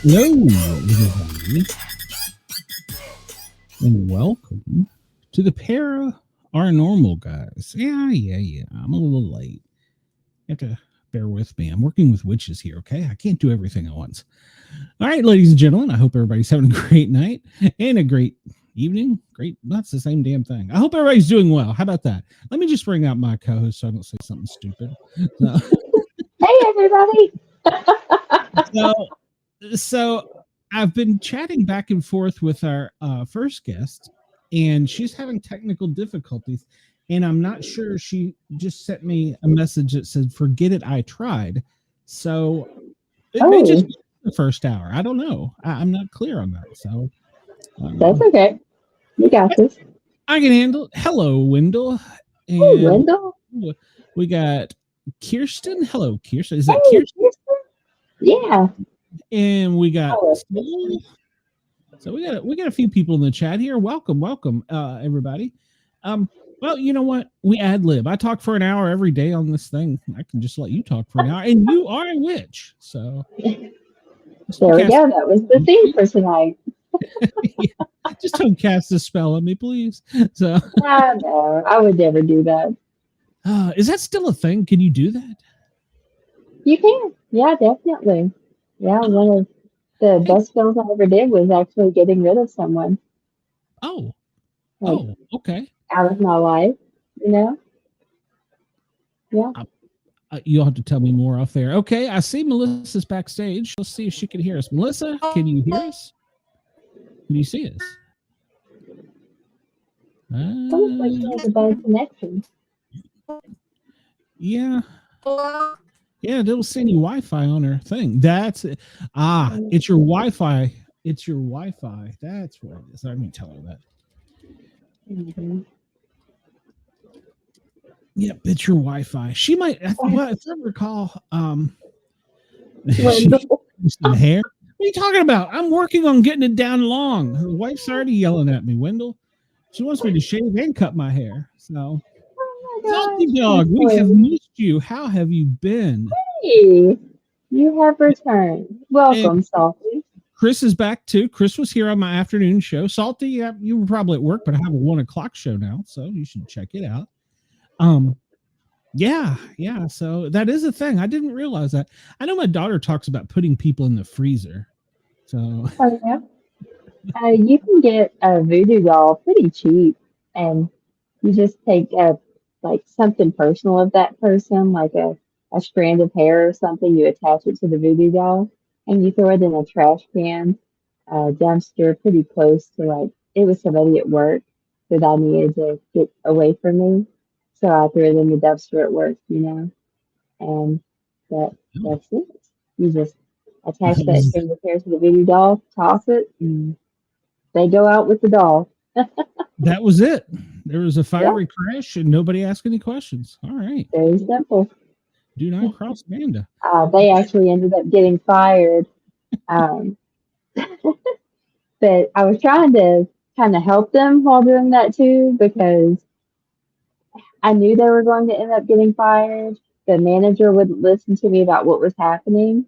Hello, everybody, and welcome to the Paranormal, guys. Yeah. I'm a little late. You have to bear with me. I'm working with witches here, okay? I can't do everything at once. All right, ladies and gentlemen, I hope everybody's having a great night and a great evening. Great, that's the same damn thing. I hope everybody's doing well. How about that? Let me just bring out my co-host so I don't say something stupid. So, hey, everybody. So I've been chatting back and forth with our first guest, and she's having technical difficulties, and I'm not sure. She just sent me a message that said, "Forget it, I tried." So it may just be the first hour. I don't know. I'm not clear on that. So that's okay. You got this. I can handle it. Hello, Wendell. And hey, Wendell. We got Kirsten. Hello, Kirsten. Is that Kirsten? Yeah. And we got so we got a few people in the chat here. Welcome, everybody. Well, you know what? We ad lib. I talk for an hour every day on this thing. I can just let you talk for an hour, and you are a witch. So there we go. That was the theme for tonight. Yeah. Just don't cast a spell on me, please. So no, I would never do that. Is that still a thing? Can you do that? You can. Yeah, definitely. Yeah, one of the best spells I ever did was actually getting rid of someone. Oh. Okay. Out of my life, you know? Yeah. You'll have to tell me more off there. Okay, I see Melissa's backstage. Let's see if she can hear us. Melissa, can you hear us? Can you see us? Sounds like she has a bad connection. Yeah. Yeah, they'll send you Wi-Fi on her thing. That's it. It's your Wi-Fi. It's your Wi-Fi. That's what it is. I'm going to tell her that. Mm-hmm. Yep, it's your Wi-Fi. She might, if I recall, some hair. What are you talking about? I'm working on getting it down long. Her wife's already yelling at me, Wendell. She wants me to shave and cut my hair. So, Salty Dog, we have missed you. How have you been? Hey, you have returned. Welcome, Salty. Chris is back too. Chris was here on my afternoon show. Salty, you were probably at work, but I have a 1:00 show now, so you should check it out. Yeah. So that is a thing. I didn't realize that. I know my daughter talks about putting people in the freezer. So you can get a voodoo doll pretty cheap, and you just take like something personal of that person, like a strand of hair or something. You attach it to the voodoo doll, and you throw it in a trash can, dumpster, pretty close to like it was somebody at work that I needed to get away from me. So I threw it in the dumpster at work, you know, and that's it. You just attach that string of hair to the voodoo doll, toss it, and they go out with the doll. That was it. There was a fiery crash, and nobody asked any questions. All right. Very simple. Do not cross Amanda. They actually ended up getting fired. But I was trying to kind of help them while doing that too, because I knew they were going to end up getting fired. The manager wouldn't listen to me about what was happening.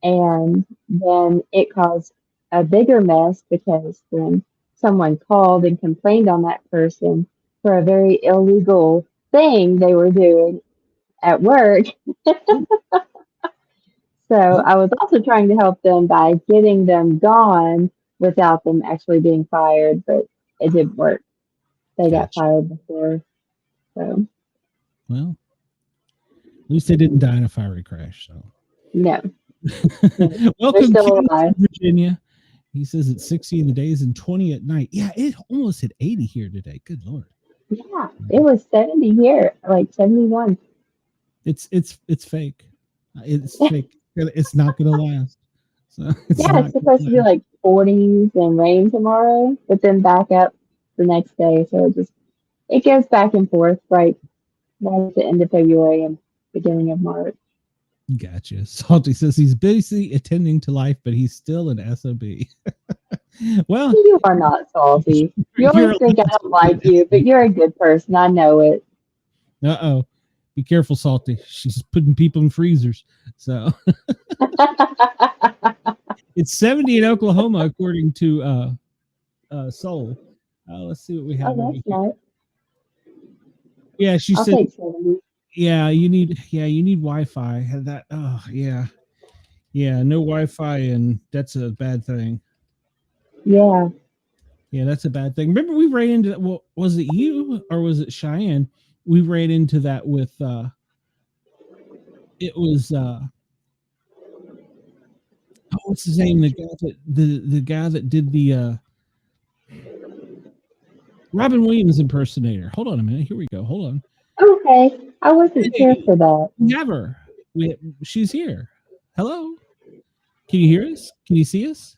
And then it caused a bigger mess because then someone called and complained on that person for a very illegal thing they were doing at work. So I was also trying to help them by getting them gone without them actually being fired, but it didn't work. They got fired before. So, well, at least they didn't die in a fiery crash. So no. Welcome to Virginia. He says it's 60 in the days and 20 at night. Yeah, it almost hit 80 here today. Good Lord. Yeah, it was 70 here, like 71. It's fake. It's fake. It's not going to last. So it's supposed to be like 40s and rain tomorrow, but then back up the next day. So it goes back and forth right at the end of February and beginning of March. Gotcha. Salty says he's busy attending to life, but he's still an SOB. Well, you are not salty. You always think I don't like you, but you're a good person. I know it. Uh-oh. Be careful, Salty. She's putting people in freezers. So It's 70 in Oklahoma, according to Soul. Let's see what we have. Oh, that's nice. Yeah, she I'll said. take 70. Yeah, you need Wi-Fi. Had that. Oh yeah, no Wi-Fi, and that's a bad thing. Yeah. Yeah, that's a bad thing. Remember, we ran into that. Well, was it you or was it Cheyenne? We ran into that with. It was. What's his name? The guy that did the Robin Williams impersonator. Hold on a minute. Here we go. Hold on. Okay. I wasn't here for that. Never. She's here. Hello. Can you hear us? Can you see us?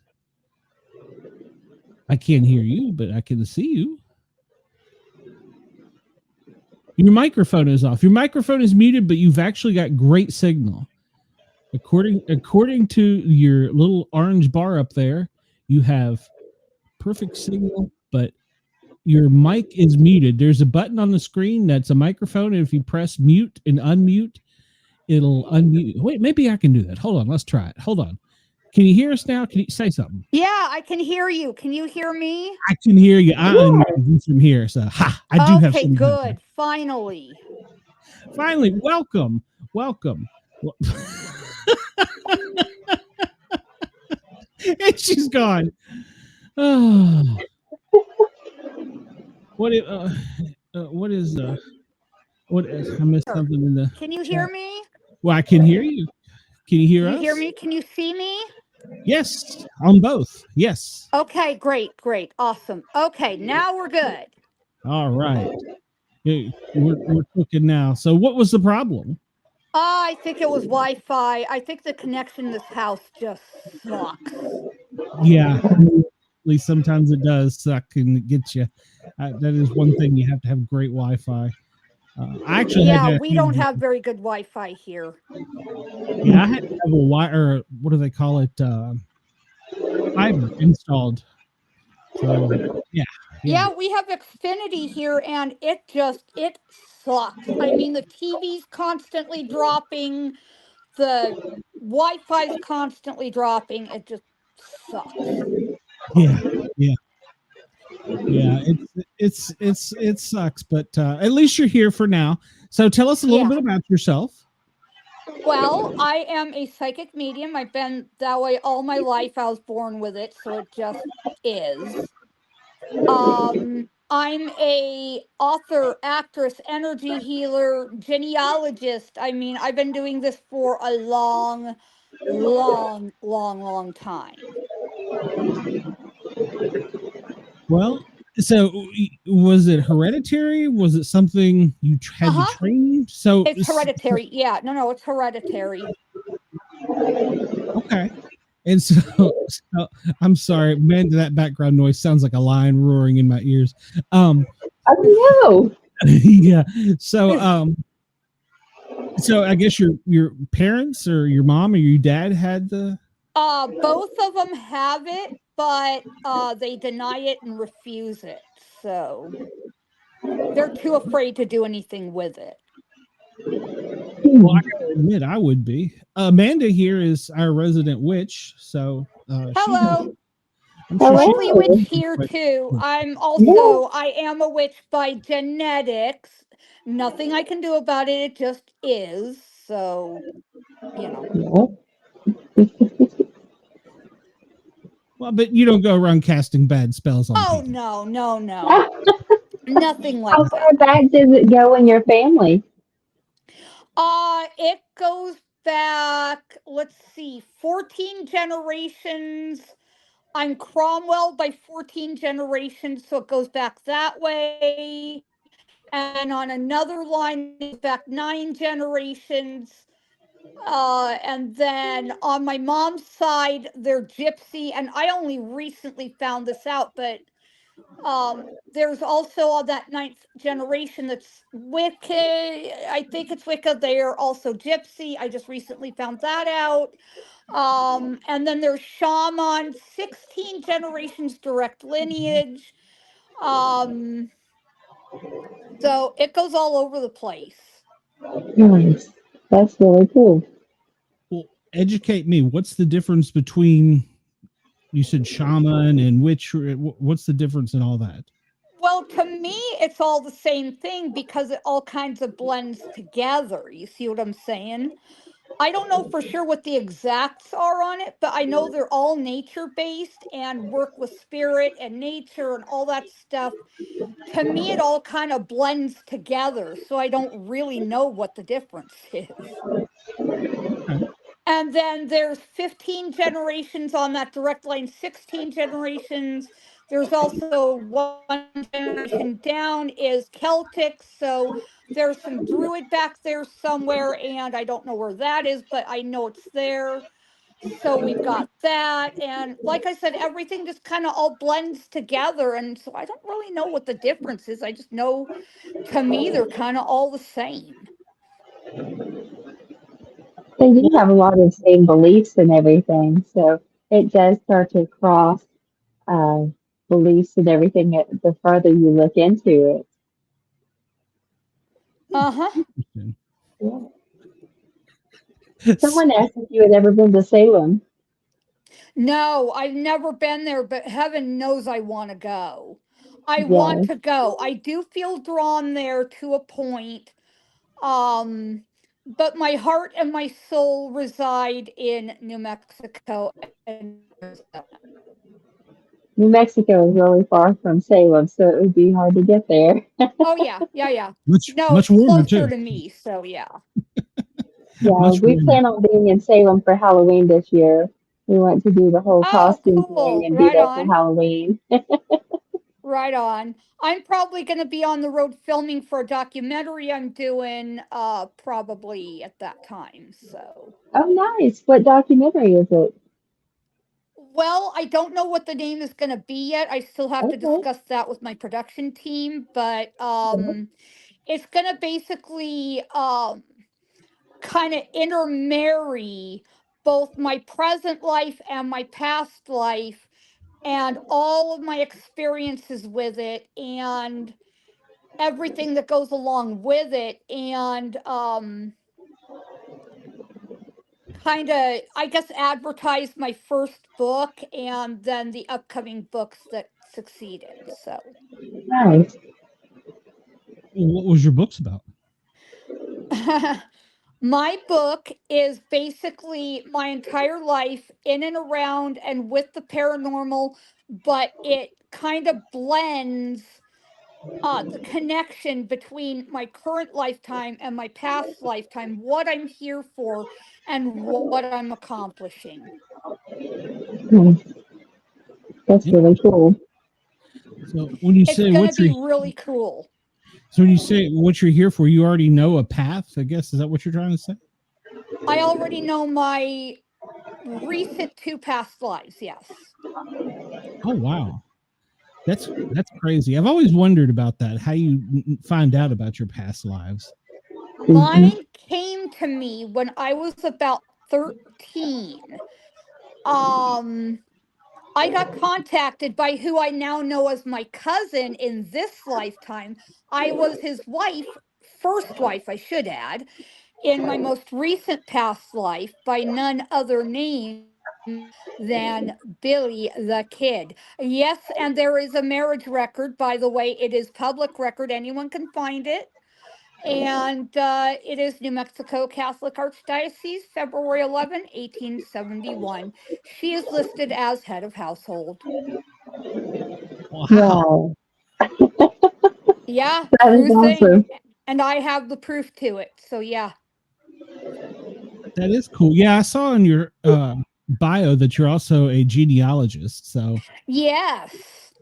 I can't hear you, but I can see you. Your microphone is off. Your microphone is muted, but you've actually got great signal. According to your little orange bar up there, you have perfect signal, but your mic is muted. There's a button on the screen that's a microphone, and if you press mute and unmute, it'll unmute. Wait, maybe I can do that. Hold on, let's try it. Hold on. Can you hear us now? Can you say something? Yeah, I can hear you. Can you hear me? I can hear you. I unmuted you from here, so I do have. Okay, good. Finally. Welcome. And she's gone. Oh. What is I missed something in the. Can you hear me? Well, I can hear you. Can you hear us? Can you hear me? Can you see me? Yes, on both. Yes. Okay, great, awesome. Okay, now we're good. All right. We're cooking now. So, what was the problem? I think it was Wi-Fi. I think the connection in this house just sucks. Yeah, at least sometimes it does suck and get you. That is one thing, you have to have great Wi-Fi. We don't have very good Wi-Fi here. Yeah, I had to have a wire. What do they call it? Fiber installed. So yeah, we have Xfinity here, and it sucks. I mean, the TV's constantly dropping, the Wi-Fi's constantly dropping. It just sucks. Yeah. It sucks, but at least you're here for now. So tell us a little bit about yourself. Well, I am a psychic medium. I've been that way all my life. I was born with it, so it just is. I'm a author, actress, energy healer, genealogist. I mean, I've been doing this for a long time. Well, so was it hereditary? Was it something you had to train? So it's hereditary. Yeah, no, it's hereditary. Okay. And so I'm sorry, man, that background noise sounds like a lion roaring in my ears. Oh no. Yeah. So I guess your parents or your mom or your dad had the both of them have it, but they deny it and refuse it. So they're too afraid to do anything with it. Well, I gotta admit, I would be. Amanda here is our resident witch, so hello. Hello. Witch here too. I am a witch by genetics. Nothing I can do about it. It just is. So, you know. Well, but you don't go around casting bad spells on people. No. Nothing like that. How far back does it go in your family? It goes back, let's see, 14 generations. I'm Cromwell by 14 generations, so it goes back that way. And on another line, it's back 9 generations. And then on my mom's side, they're Gypsy, and I only recently found this out, but there's also all that 9th generation that's Wicca. I think it's Wicca. They are also Gypsy. I just recently found that out. And then there's Shaman, 16 generations direct lineage. So it goes all over the place. Nice. That's really cool. Well, educate me. What's the difference between You said shaman and witch. What's the difference in all that? Well, to me, it's all the same thing because it all kinds of blends together. You see what I'm saying? I don't know for sure what the exacts are on it, but I know they're all nature based and work with spirit and nature and all that stuff. To me, it all kind of blends together. So I don't really know what the difference is. Okay. And then there's 15 generations on that direct line, 16 generations. There's also one generation down is Celtic. So there's some Druid back there somewhere, and I don't know where that is, but I know it's there. So we've got that. And like I said, everything just kind of all blends together. And so I don't really know what the difference is. I just know to me, they're kind of all the same. They do have a lot of same beliefs and everything, so it does start to cross uh, beliefs and everything the further you look into it. Uh huh. Interesting. Yeah. Someone asked if you had ever been to Salem. No, I've never been there, but heaven knows I want to go. I want Yeah. to go. I do feel drawn there to a point. Um, but my heart and my soul reside in New Mexico and Arizona. New Mexico is really far from Salem, so it would be hard to get there. Oh yeah, yeah, yeah. No, Much it's warmer closer too. to me, so yeah. Yeah, Much we warmer. plan on being in Salem for Halloween this year. We want to do the whole Oh, costume thing cool. and be Right there for on. Halloween. Right on. I'm probably going to be on the road filming for a documentary I'm doing probably at that time. So, Oh, nice. What documentary is it? well, I don't know what the name is going to be yet. I still have to Okay. discuss that with my production team, but Yeah. it's going to basically kind of intermarry both my present life and my past life and all of my experiences with it and everything that goes along with it and kind of I guess advertise my first book and then the upcoming books that succeeded. So Nice. What was your books about? my book is basically my entire life in and around and with the paranormal, but it kind of blends the connection between my current lifetime and my past lifetime, what I'm here for, and what I'm accomplishing. Hmm. That's Yeah. really cool. So when you It's say going to what be you're really cool. so when you say what you're here for, you already know a path. I guess is that what you're trying to say? I already know my recent two past lives, yes. Oh wow, that's crazy. I've always wondered about that. How you find out about your past lives? Hmm. Mine came to me when I was about 13. Um, I got contacted by who I now know as my cousin in this lifetime. I was his wife, first wife, I should add, in my most recent past life by none other name than Billy the Kid. Yes, and there is a marriage record, by the way. It is public record, anyone can find it. And it is New Mexico Catholic Archdiocese, February 11, 1871. She is listed as head of household. Wow, Wow. Yeah, That is true thing. awesome. And I have the proof to it. So, yeah. that is cool. Yeah, I saw in your bio that you're also a genealogist. So Yes.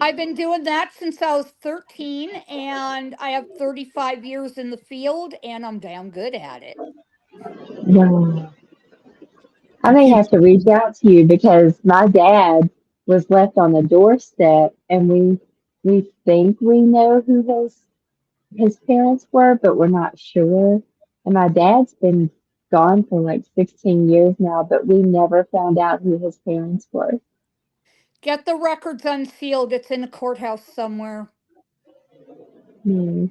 I've been doing that since I was 13, and I have 35 years in the field, and I'm damn good at it. Wow. I I may can't. have to reach out to you because my dad was left on the doorstep, and we think we know who his parents were, but we're not sure. And my dad's been gone for like 16 years now, but we never found out who his parents were. Get the records unsealed. It's in a courthouse somewhere. Hmm.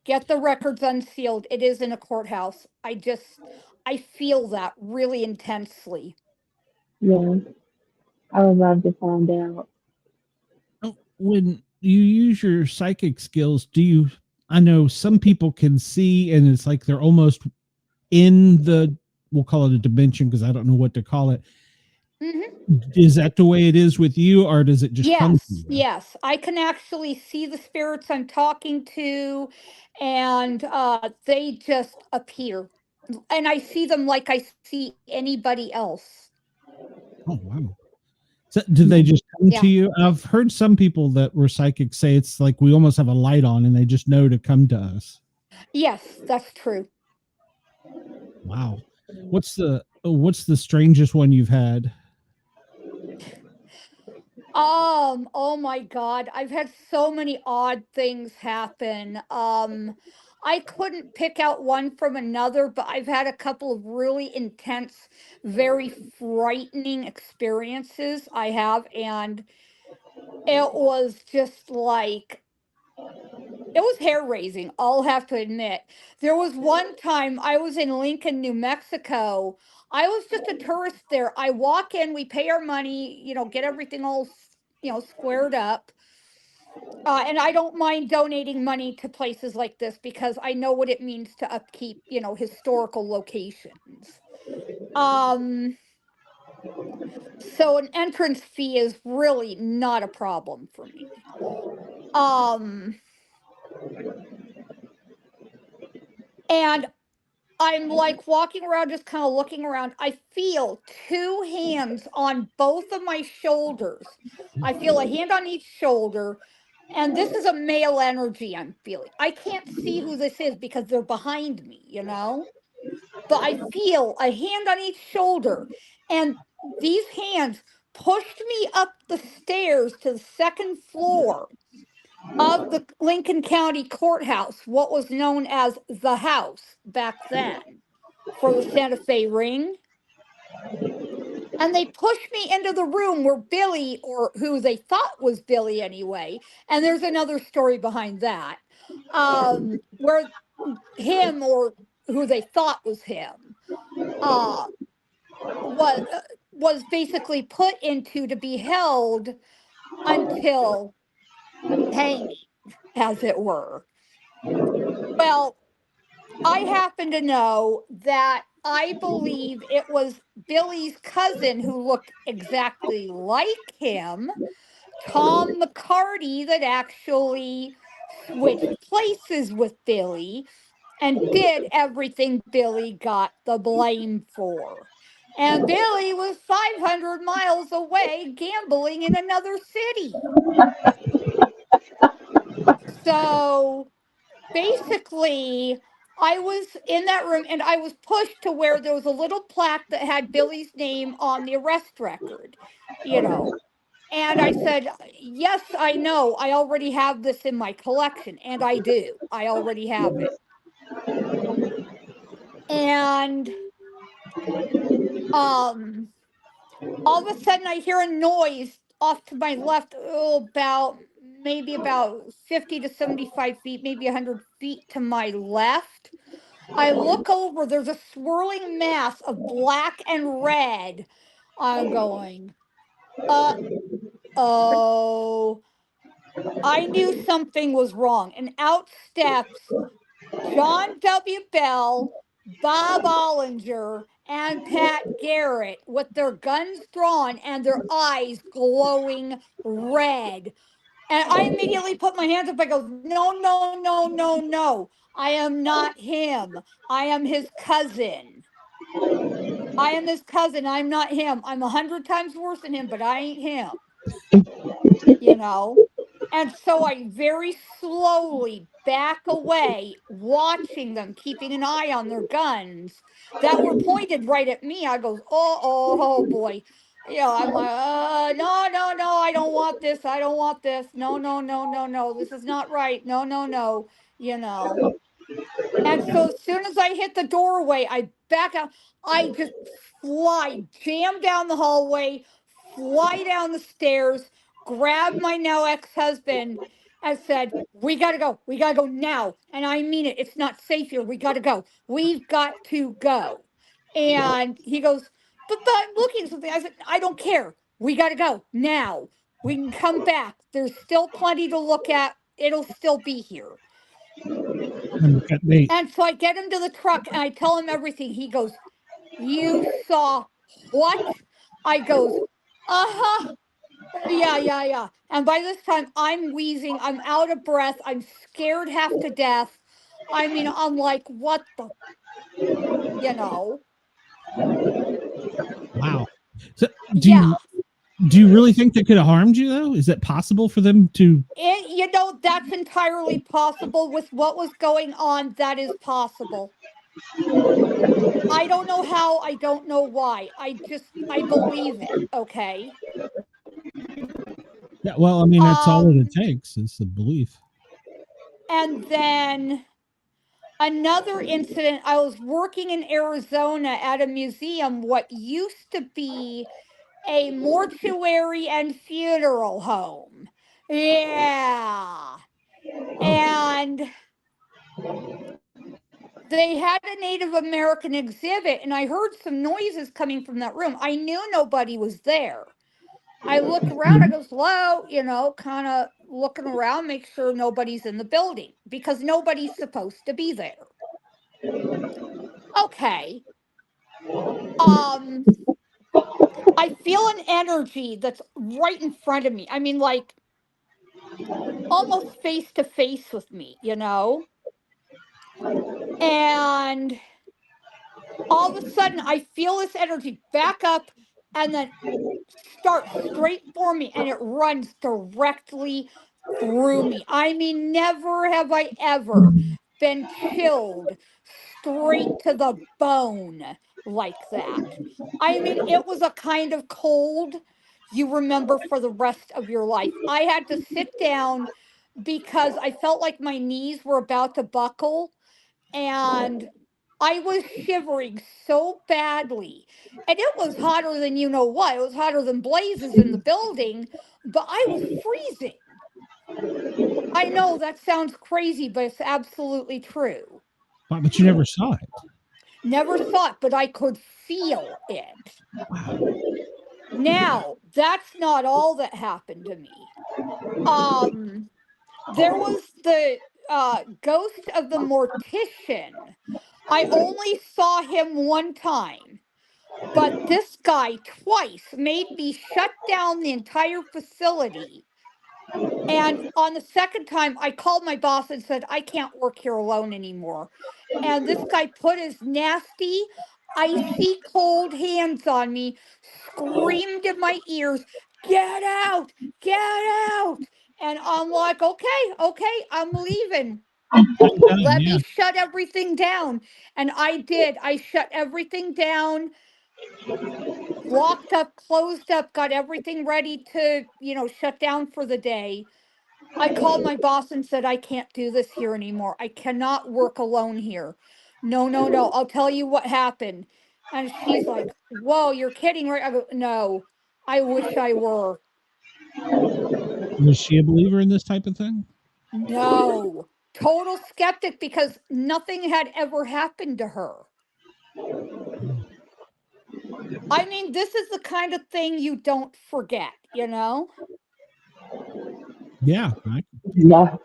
Get the records unsealed. It is in a courthouse. I feel that really intensely. Yeah. I would love to find out. When you use your psychic skills, I know some people can see and it's like they're almost in we'll call it a dimension because I don't know what to call it. Mm-hmm. Is that the way it is with you, or does it just come to you? Yes. I can actually see the spirits I'm talking to, and they just appear. And I see them like I see anybody else. Oh, wow. So, do they just come Yeah. to you? I've heard some people that were psychic say it's like we almost have a light on and they just know to come to us. Yes, that's true. Wow. What's the strangest one you've had? Oh my God. I've had so many odd things happen. I couldn't pick out one from another, but I've had a couple of really intense, very frightening experiences I have, and it was just like it was hair raising, I'll have to admit. There was one time I was in Lincoln, New Mexico. I was just a tourist there. I walk in, we pay our money, get everything all, squared up. And I don't mind donating money to places like this because I know what it means to upkeep, historical locations. Um, so an entrance fee is really not a problem for me. Um, and I'm like walking around, just kind of looking around. I feel two hands on both of my shoulders. I feel a hand on each shoulder. And this is a male energy I'm feeling. I can't see who this is because they're behind me. But I feel a hand on each shoulder. And these hands pushed me up the stairs to the second floor of the Lincoln County Courthouse, what was known as the house back then for the Santa Fe ring. And they pushed me into the room where Billy, or who they thought was Billy anyway, and there's another story behind that, where him, or who they thought was him, uh, was, was basically put into to be held until hanging, as it were. Well, I happen to know that I believe it was Billy's cousin who looked exactly like him, Tom McCarty, that actually switched places with Billy and did everything Billy got the blame for. And Billy was 500 miles away gambling in another city. So basically, I was in that room and I was pushed to where there was a little plaque that had Billy's name on the arrest record, you know. And I said, yes, I know. I already have this in my collection. And I do. I already have it. And um, all of a sudden I hear a noise off to my left, maybe about 50 to 75 feet, maybe 100 feet to my left. I look over, there's a swirling mass of black and red. I'm going, uh oh. I knew something was wrong. And out steps John W. Bell, Bob Ollinger, and Pat Garrett with their guns drawn and their eyes glowing red. And I immediately put my hands up. I go, no, no, no, no, no. I am not him. I am his cousin. I am his cousin. I'm not him. I'm 100 times worse than him, but I ain't him, you know? And so I very slowly back away, watching them, keeping an eye on their guns that were pointed right at me. I goes, oh boy. I'm like, no, no, no, I don't want this. I don't want this. No, no, no, no, no. This is not right. No, no, no, you know. And so as soon as I hit the doorway, I back out. I just jam down the hallway, fly down the stairs, grab my now ex-husband and said, we got to go. We got to go now. And I mean it. It's not safe here. We got to go. We've got to go. And he goes, but I'm looking at something. I said, I don't care. We got to go now. We can come back. There's still plenty to look at. It'll still be here. And so I get him to the truck and I tell him everything. He goes, you saw what? I goes, uh-huh. Yeah. And by this time, I'm wheezing. I'm out of breath. I'm scared half to death. I mean, I'm like, what the, you know? Wow. So do you really think they could have harmed you, though? Is it possible for them to? You know, that's entirely possible with what was going on. That is possible. I don't know how. I don't know why. I believe it. Okay. Yeah, well, I mean, that's all that it takes is the belief. And then another incident, I was working in Arizona at a museum, what used to be a mortuary and funeral home. Yeah. And they had a Native American exhibit, and I heard some noises coming from that room. I knew nobody was there. I look around, I go, hello, you know, kind of looking around, make sure nobody's in the building because nobody's supposed to be there. Okay. I feel an energy that's right in front of me. I mean, like almost face to face with me, you know? And all of a sudden I feel this energy back up and then start straight for me and it runs directly through me. I mean, never have I ever been chilled straight to the bone like that. I mean, it was a kind of cold you remember for the rest of your life. I had to sit down because I felt like my knees were about to buckle and I was shivering so badly. And it was hotter than you know what. It was hotter than blazes in the building, but I was freezing. I know that sounds crazy, but it's absolutely true. Wow, but you never saw it. Never saw it, but I could feel it. Wow. Now, that's not all that happened to me. There was the ghost of the mortician. I only saw him one time, but this guy twice made me shut down the entire facility. And on the second time, I called my boss and said, I can't work here alone anymore. And this guy put his nasty, icy cold hands on me, screamed in my ears, get out, get out. And I'm like, okay, I'm leaving. Let me shut everything down. And I did. I shut everything down, locked up, closed up, got everything ready to, you know, shut down for the day. I called my boss and said, I can't do this here anymore. I cannot work alone here. No. I'll tell you what happened. And she's like, whoa, you're kidding, right? I go, no, I wish I were. Was she a believer in this type of thing? No. Total skeptic because nothing had ever happened to her. I mean, this is the kind of thing you don't forget, you know? Yeah. Yeah.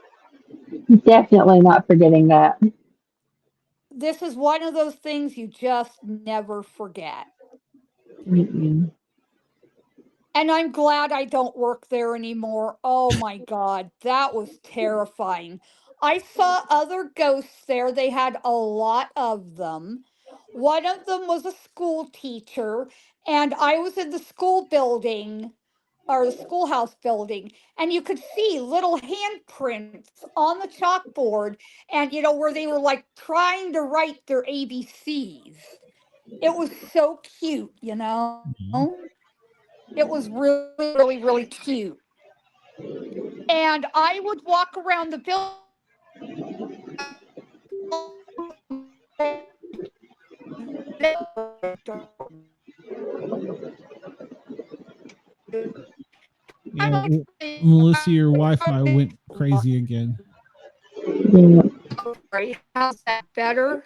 Definitely not forgetting that. This is one of those things you just never forget. Mm-mm. And I'm glad I don't work there anymore. Oh my God, that was terrifying. I saw other ghosts there. They had a lot of them. One of them was a school teacher, and I was in the school building or the schoolhouse building, and you could see little handprints on the chalkboard, and you know, where they were like trying to write their ABCs. It was so cute, you know? It was really cute. And I would walk around the building. Yeah, Melissa, your Wi-Fi went crazy again. Yeah. How's that better?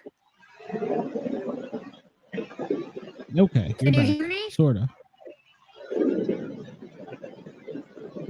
Okay, you're Can you back. hear me? Sorta.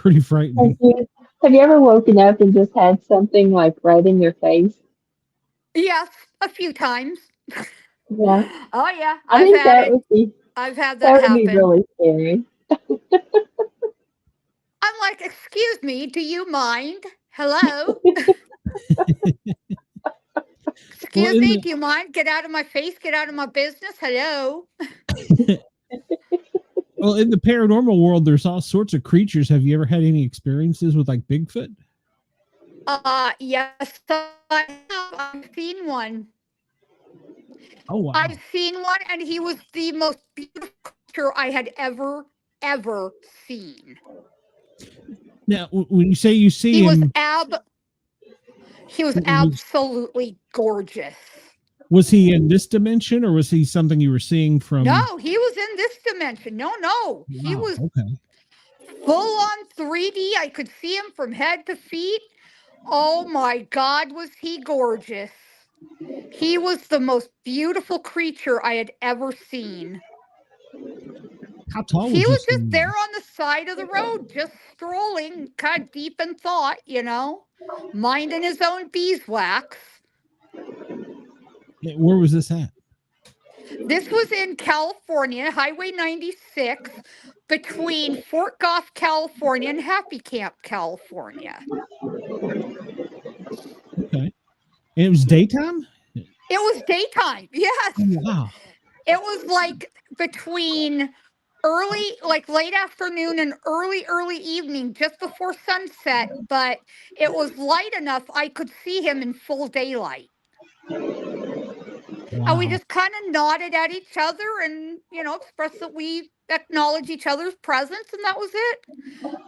pretty frightening. Have you ever woken up and just had something like right in your face? Yes, a few times. Yeah. Oh yeah, I I've think had that it. would be I've had that that would be happen. really scary. I'm like, excuse me, do you mind? Hello? Well, Excuse me, do you mind? Get out of my face, get out of my business. Hello? well, in the paranormal world, there's all sorts of creatures. Have you ever had any experiences with like Bigfoot? Yes, I have. I've seen one. Oh wow! I've seen one, and he was the most beautiful creature I had ever seen. Now, when you say you see He was him, absolutely gorgeous. was he in this dimension, or was he something you were seeing from? No, he was in this dimension. No, he Wow, was okay. full on 3D. I could see him from head to feet. Oh my God, was he gorgeous. He was the most beautiful creature I had ever seen. How tall He was was this just thing? there on the side of the road, just strolling, kind of deep in thought, minding his own beeswax. Where was this at? This was in California, Highway 96, between Fort Goff, California, and Happy Camp, California. Okay. And it was daytime? It was daytime, yes. Oh, wow. It was like between late afternoon and early evening, just before sunset, but it was light enough I could see him in full daylight. Wow. And we just kind of nodded at each other and, expressed that we acknowledge each other's presence, and that was it.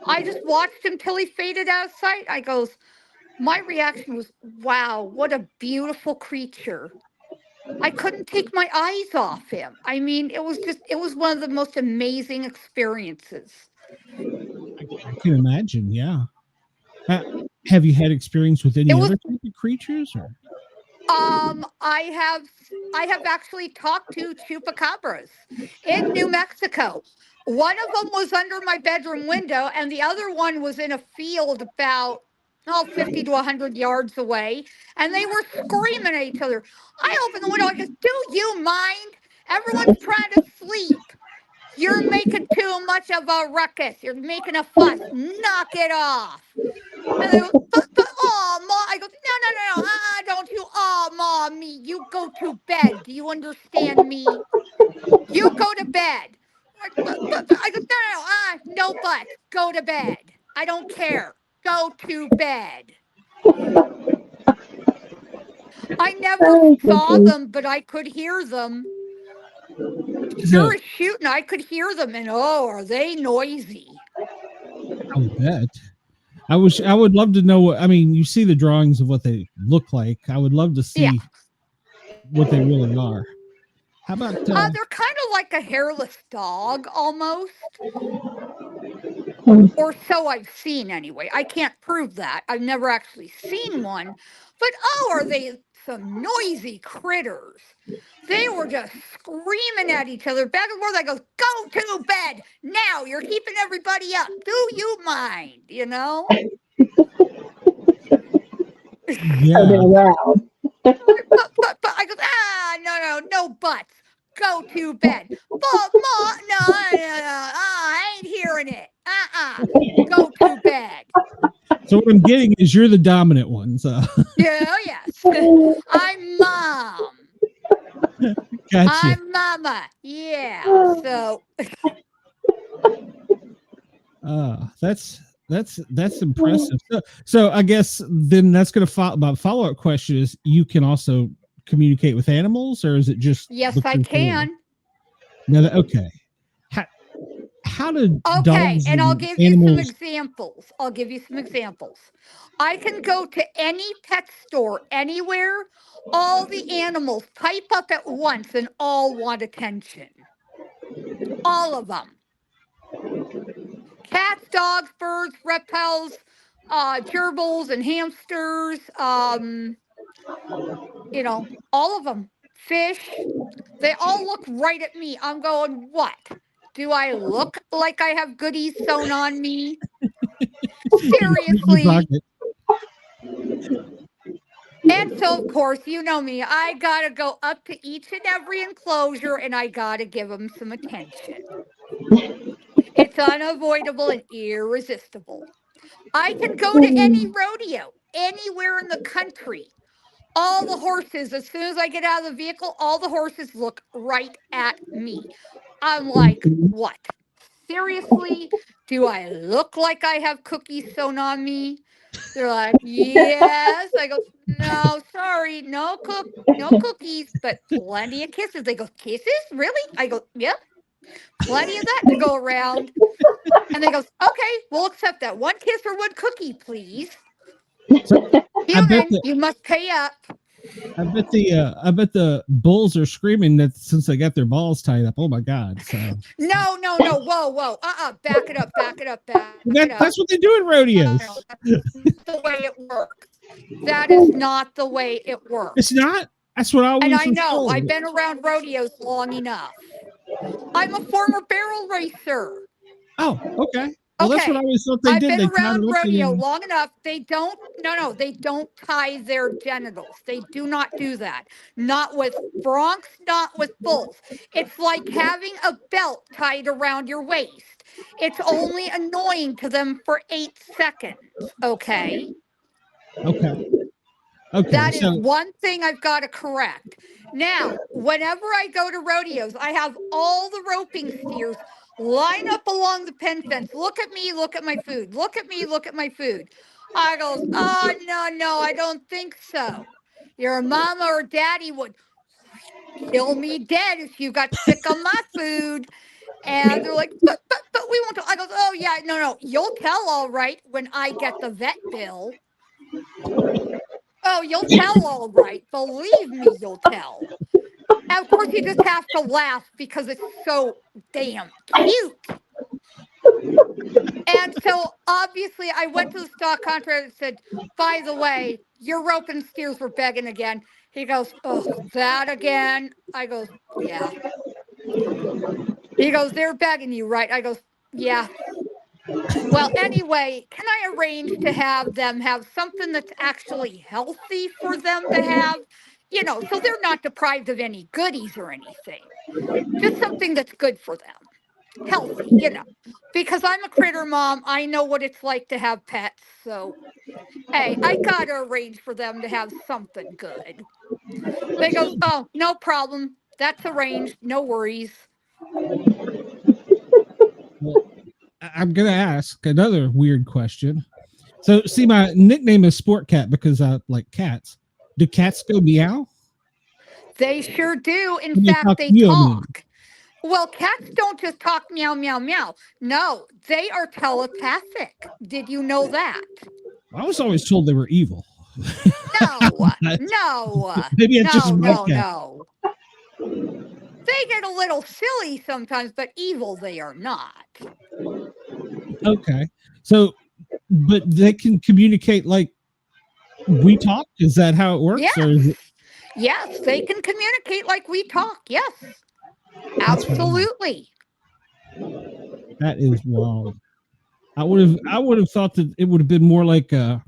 I just watched him till he faded out of sight. My reaction was, wow, what a beautiful creature. I couldn't take my eyes off him. I mean, it was one of the most amazing experiences. I can imagine, yeah. Have you had experience with any other type of creatures? Or? I have actually talked to chupacabras in New Mexico. One of them was under my bedroom window, and the other one was in a field about 50 to 100 yards away, and they were screaming at each other. I opened the window. I goes, "Do you mind? Everyone's trying to sleep. You're making too much of a ruckus. You're making a fuss. Knock it off." And they go, but, Ma. I go, no. Don't you, Mommy. You go to bed. Do you understand me? You go to bed. I go, no buts. Go to bed. I don't care. Go to bed. I never saw them, but I could hear them. Sure as shooting, I could hear them, and are they noisy? I bet. I would love to know. I mean, you see the drawings of what they look like. I would love to see what they really are. How about? They're kind of like a hairless dog, almost, or so I've seen anyway. I can't prove that. I've never actually seen one, but are they some noisy critters? They were just screaming at each other back and forth. I go, go to bed now. You're keeping everybody up. Do you mind? Yeah. But I go, no buts. Go to bed. But Ma, no, I ain't hearing it. Go to bed. So what I'm getting is you're the dominant one. So yes, I'm Mom. Gotcha. I'm Mama. Yeah. So. That's impressive. So I guess then that's going to my follow-up question is: you can also communicate with animals, or is it just? Yes, I can. Now, okay. How did dogs and I'll give animals... you some examples. I can go to any pet store anywhere. All the animals pipe up at once and all want attention. All of them. Cats, dogs, birds, reptiles, gerbils and hamsters, all of them. Fish, they all look right at me. I'm going, what? Do I look like I have goodies sewn on me? Seriously. Pocket. And so, of course, you know me, I got to go up to each and every enclosure and I got to give them some attention. It's unavoidable and irresistible. I can go to any rodeo, anywhere in the country. All the horses, as soon as I get out of the vehicle, all the horses look right at me. I'm like, what? Seriously? Do I look like I have cookies sewn on me? They're like, yes. I go, no, sorry, no cookies, but plenty of kisses. They go, kisses? Really? I go, yep, plenty of that to go around. And they go, okay, we'll accept that. One kiss or one cookie, please. Human, you must pay up. I bet the bulls are screaming that since they got their balls tied up. Oh my God! So. No, whoa, back it up. That's what they do in rodeos. No, that's not the way it works. That is not the way it works. It's not. That's what I always. And I know told. I've been around rodeos long enough. I'm a former barrel racer. Oh, okay. Well, okay. That's what I always thought they did. I've been they around rodeo long enough. They don't. No, they don't tie their genitals. They do not do that. Not with broncs. Not with bulls. It's like having a belt tied around your waist. It's only annoying to them for 8 seconds. Okay. Okay. That is one thing I've got to correct. Now, whenever I go to rodeos, I have all the roping steers line up along the pen fence. Look at me, look at my food. Look at me, look at my food. I goes, oh, no, I don't think so. Your mama or daddy would kill me dead if you got sick on my food. And they're like, but we won't. I goes, oh, yeah, no, you'll tell all right when I get the vet bill. Oh, you'll tell all right. Believe me, you'll tell. And of course, you just have to laugh because it's so damn cute. And so, obviously, I went to the stock contract and said, by the way, your rope and steers were begging again. He goes, oh, that again? I goes, yeah. He goes, they're begging you, right? I goes, yeah. Well, anyway, can I arrange to have them have something that's actually healthy for them to have? You know, so they're not deprived of any goodies or anything. Just something that's good for them. Healthy, you know. Because I'm a critter mom, I know what it's like to have pets. So, hey, I got to arrange for them to have something good. They go, oh, no problem. That's arranged. No worries. I'm going to ask another weird question. So, see, my nickname is Sport Cat because I like cats. Do cats go meow? They sure do. In fact, they talk. Well, cats don't just talk meow, meow, meow. No, they are telepathic. Did you know that? I was always told they were evil. No. Maybe it's just no. They get a little silly sometimes, but evil they are not. Okay. So, but they can communicate like we talk? Is that how it works? Yes. Or is it... Yes, they can communicate like we talk. Yes. Absolutely. That is wild. I would have thought that it would have been more like a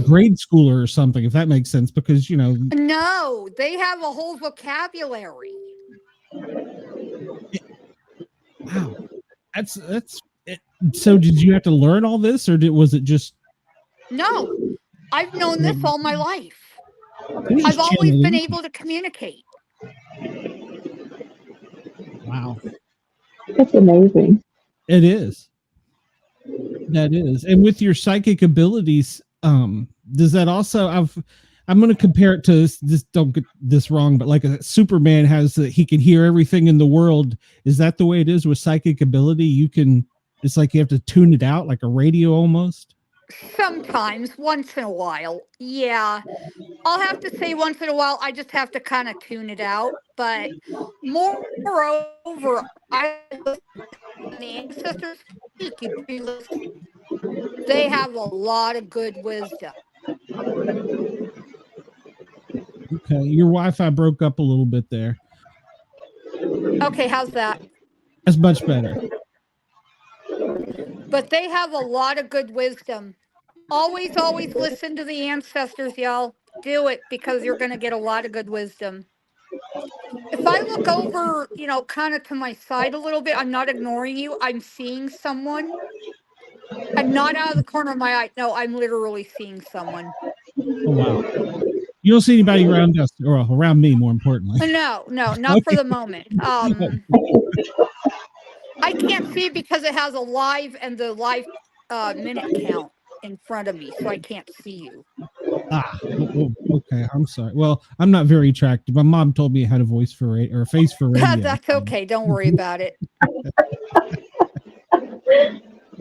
grade schooler or something, if that makes sense, because you know. No, they have a whole vocabulary. Wow, that's it. So did you have to learn all this, or was it just? No, I've known this all my life. I've always been able to communicate. Wow, that's amazing. It is. That is, and with your psychic abilities, does that also? I'm going to compare it to this. Don't get this wrong, but like a Superman has that he can hear everything in the world. Is that the way it is with psychic ability? You can. It's like you have to tune it out, like a radio almost. Sometimes, once in a while, yeah. I'll have to say once in a while, I just have to kind of tune it out. But moreover, the ancestors speak. They have a lot of good wisdom. Okay, your Wi-Fi broke up a little bit there. Okay, how's that? That's much better. But they have a lot of good wisdom. Always, always listen to the ancestors, y'all. Do it because you're going to get a lot of good wisdom. If I look over, kind of to my side a little bit, I'm not ignoring you. I'm seeing someone. I'm not out of the corner of my eye. No, I'm literally seeing someone. Oh, wow. You don't see anybody around us, or around me, more importantly. No, not for the moment. I can't see because it has a live and the live minute count in front of me, so I can't see you. Okay. I'm sorry. Well, I'm not very attractive. My mom told me I had a voice for or a face for radio. That's okay. Don't worry about it.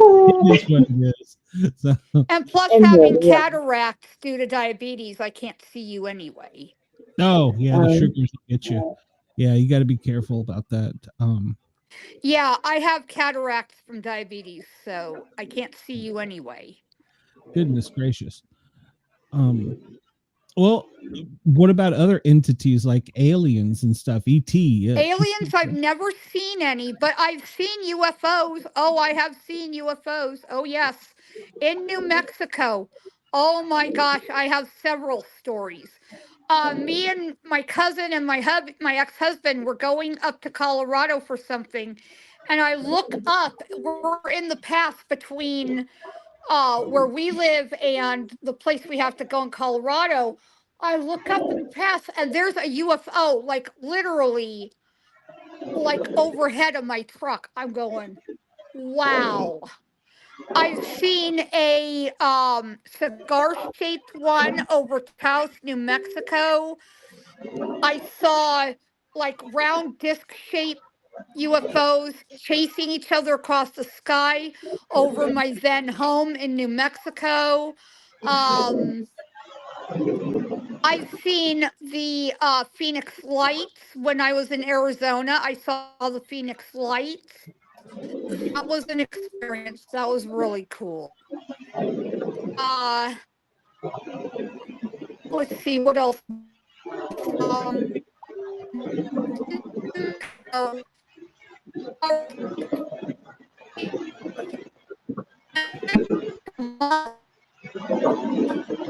It is what it is. So. And plus, having cataracts due to diabetes, I can't see you anyway. Oh, yeah, the sugars will get you. Yeah, you got to be careful about that. Yeah, I have cataracts from diabetes, so I can't see you anyway. Goodness gracious. Well, what about other entities like aliens and stuff? ET. Aliens, I've never seen any, but I've seen UFOs. Oh, I have seen UFOs. Oh, yes. In New Mexico. Oh, my gosh. I have several stories. Me and my cousin and my ex-husband were going up to Colorado for something. And I look up. We're in the path between where we live and the place we have to go in Colorado. I look up in the path and there's a UFO, like literally, like overhead of my truck. I'm going, wow. I've seen a cigar-shaped one over Taos, New Mexico. I saw like round disc-shaped UFOs chasing each other across the sky over my then home in New Mexico. I've seen the Phoenix Lights when I was in Arizona. I saw the Phoenix Lights. That was an experience. That was really cool. Let's see what else.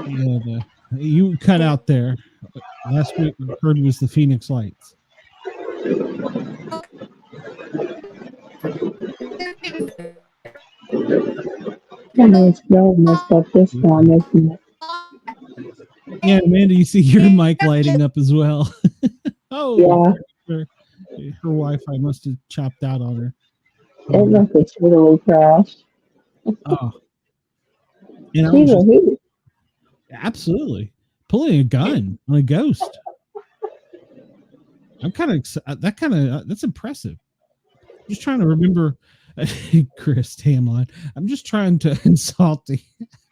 Yeah, you cut out there. Last week we heard was the Phoenix Lights. I know it's really messed up this time, isn't it? Yeah, Amanda, you see your mic lighting up as well. Oh, yeah. Her Wi-Fi must have chopped out on her. It must have totally crashed. Oh, just, absolutely pulling a gun on a ghost. I'm kind of that's impressive. I'm just trying to remember. Chris Tamline. I'm just trying to Salty.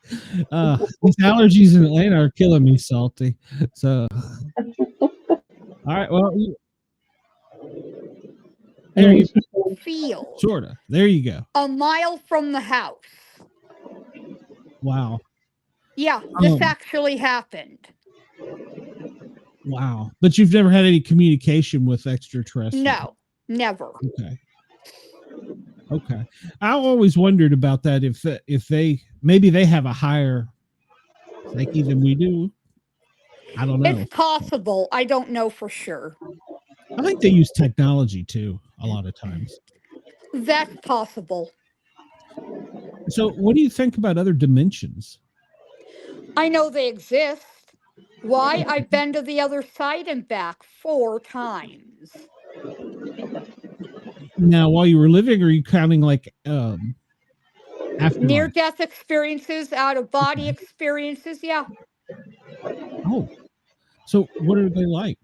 These allergies in Atlanta are killing me, Salty. So, all right. Well, there you go. Field. Sorta. There you go. A mile from the house. Wow. Yeah, this actually happened. Wow. But you've never had any communication with extraterrestrials? No, never. Okay. I always wondered about that. If they maybe they have a higher psyche than we do. I don't know. It's possible. I don't know for sure. I think they use technology too a lot of times. That's possible. So what do you think about other dimensions? I know they exist. Why? I've been to the other side and back 4 times. Now, while you were living, are you counting like near-death experiences, out-of-body experiences? Yeah. Oh, so what are they like?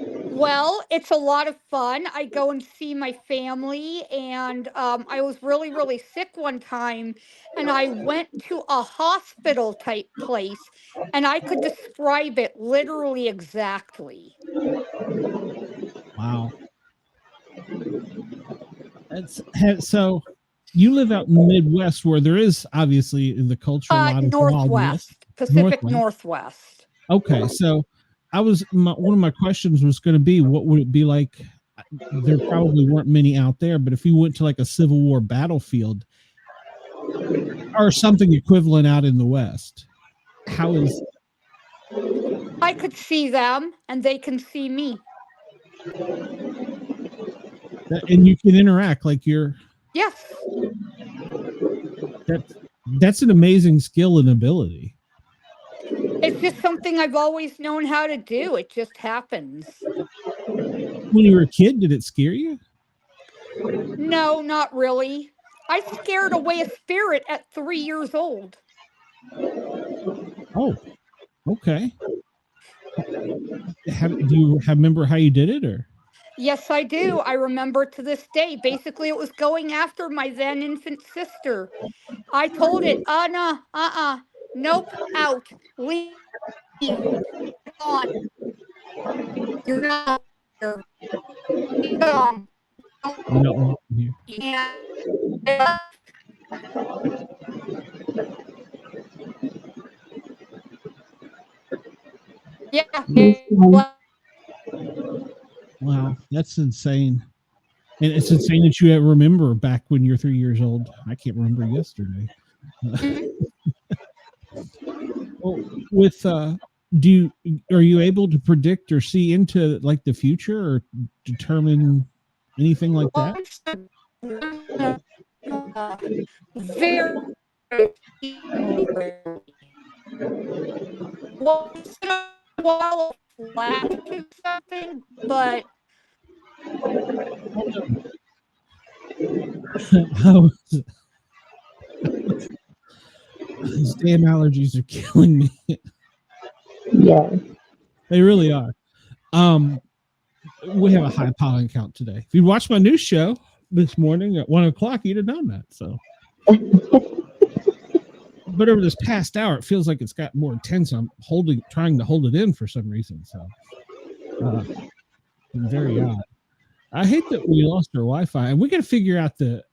Well, it's a lot of fun. I go and see my family, and I was really, really sick one time, and I went to a hospital-type place, and I could describe it literally exactly. Wow. So you live out in the Midwest where there is obviously in the culture a lot of Northwest, Pacific Northwest. Okay, so one of my questions was going to be, what would it be like? There probably weren't many out there, but if you went to like a Civil War battlefield, or something equivalent out in the West. How is I could see them and they can see me. that? And you can interact like you're. Yes. That's an amazing skill and ability. It's just something I've always known how to do. It just happens. When you were a kid, did it scare you? No, not really. I scared away a spirit at 3 years old. Oh, okay. Do you remember how you did it, or? Yes, I do. I remember to this day. Basically, it was going after my then infant sister. I told it, no, nope, out, leave, on. You're not here. Be gone. No. Yeah. Wow, that's insane. And it's insane that you remember back when you're 3 years old. I can't remember yesterday. Well, with are you able to predict or see into like the future or determine anything like that? Very once in a while flash to something, but These damn allergies are killing me. Yeah. They really are. We have a high pollen count today. If you watched my news show this morning at 1:00, you'd have known that. So, but over this past hour, it feels like it's got more intense. I'm trying to hold it in for some reason. So, very odd. I hate that we lost our Wi-Fi, and we got to figure out the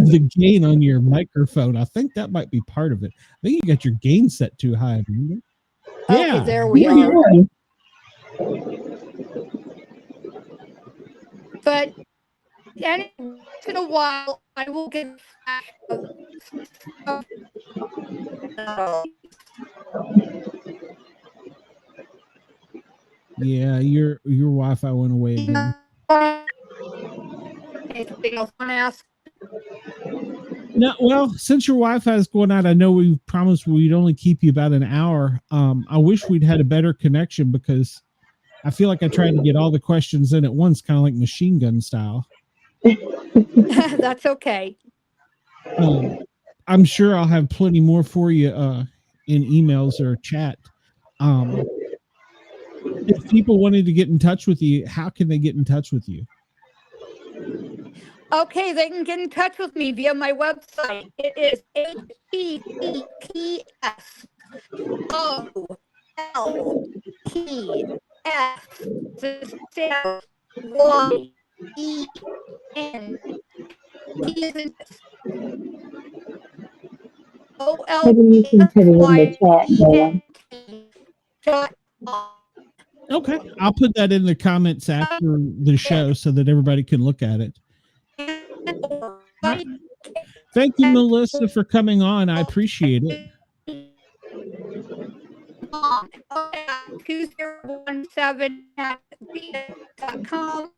the gain on your microphone. I think that might be part of it. I think you got your gain set too high. Okay, Yeah, there we are. But once in a while, I will get a flash of yeah, your Wi-Fi went away again. Anything else I want to ask? No, well, since your Wi-Fi is going out, I know we promised we'd only keep you about an hour. I wish we'd had a better connection because I feel like I tried to get all the questions in at once, kind of like machine gun style. That's okay. I'm sure I'll have plenty more for you in emails or chat. If people wanted to get in touch with you, how can they get in touch with you? Okay, they can get in touch with me via my website. It is Maybe you can put it in the chat, Noah. Okay, I'll put that in the comments after the show so that everybody can look at it. Thank you, Melissa, for coming on. I appreciate it. 2017@gmail.com.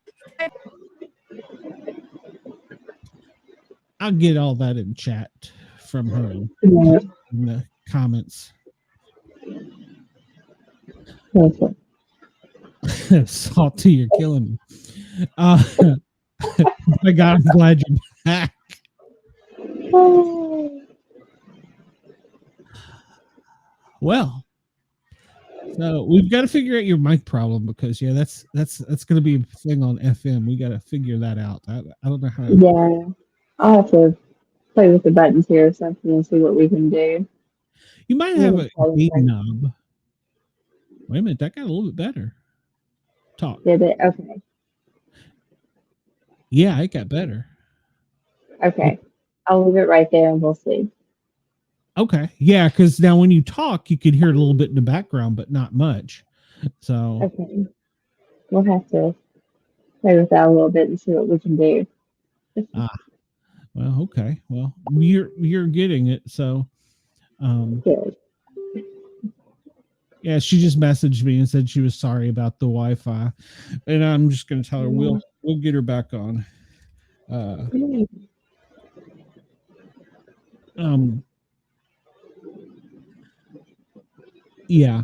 I'll get all that in chat from her in the comments. Salty, you're killing me. My God, I'm glad you're back. Well, so we've got to figure out your mic problem because that's going to be a thing on FM. We got to figure that out. I don't know how. Yeah, I'll have to play with the buttons here or something and see what we can do. You might have a gain knob. Wait a minute, that got a little bit better. Talk. Did it? Okay. Yeah, it got better. Okay. I'll leave it right there and we'll see. Okay. Yeah, because now when you talk, you can hear it a little bit in the background, but not much. So okay. We'll have to play with that a little bit and see what we can do. Well, okay. Well, you're getting it. So, Good. yeah, she just messaged me and said she was sorry about the Wi-Fi, and I'm just going to tell her we'll get her back on. Yeah.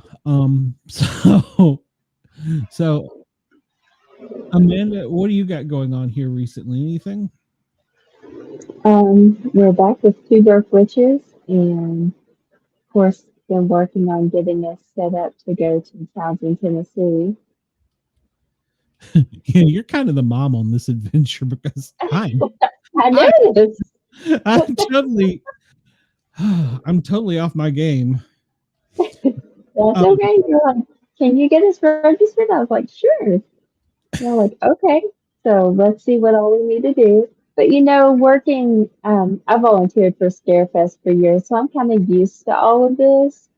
So Amanda, what do you got going on here recently? Anything? We're back with Two Dark Witches, and of course, been working on getting us set up to go to Townsend, Tennessee. Yeah, you're kind of the mom on this adventure because I know this. I'm totally I'm totally off my game. That's okay. You're like, can you get us registered? I was like, sure. They're like, okay. So let's see what all we need to do. But working, I volunteered for Scarefest for years, so I'm kind of used to all of this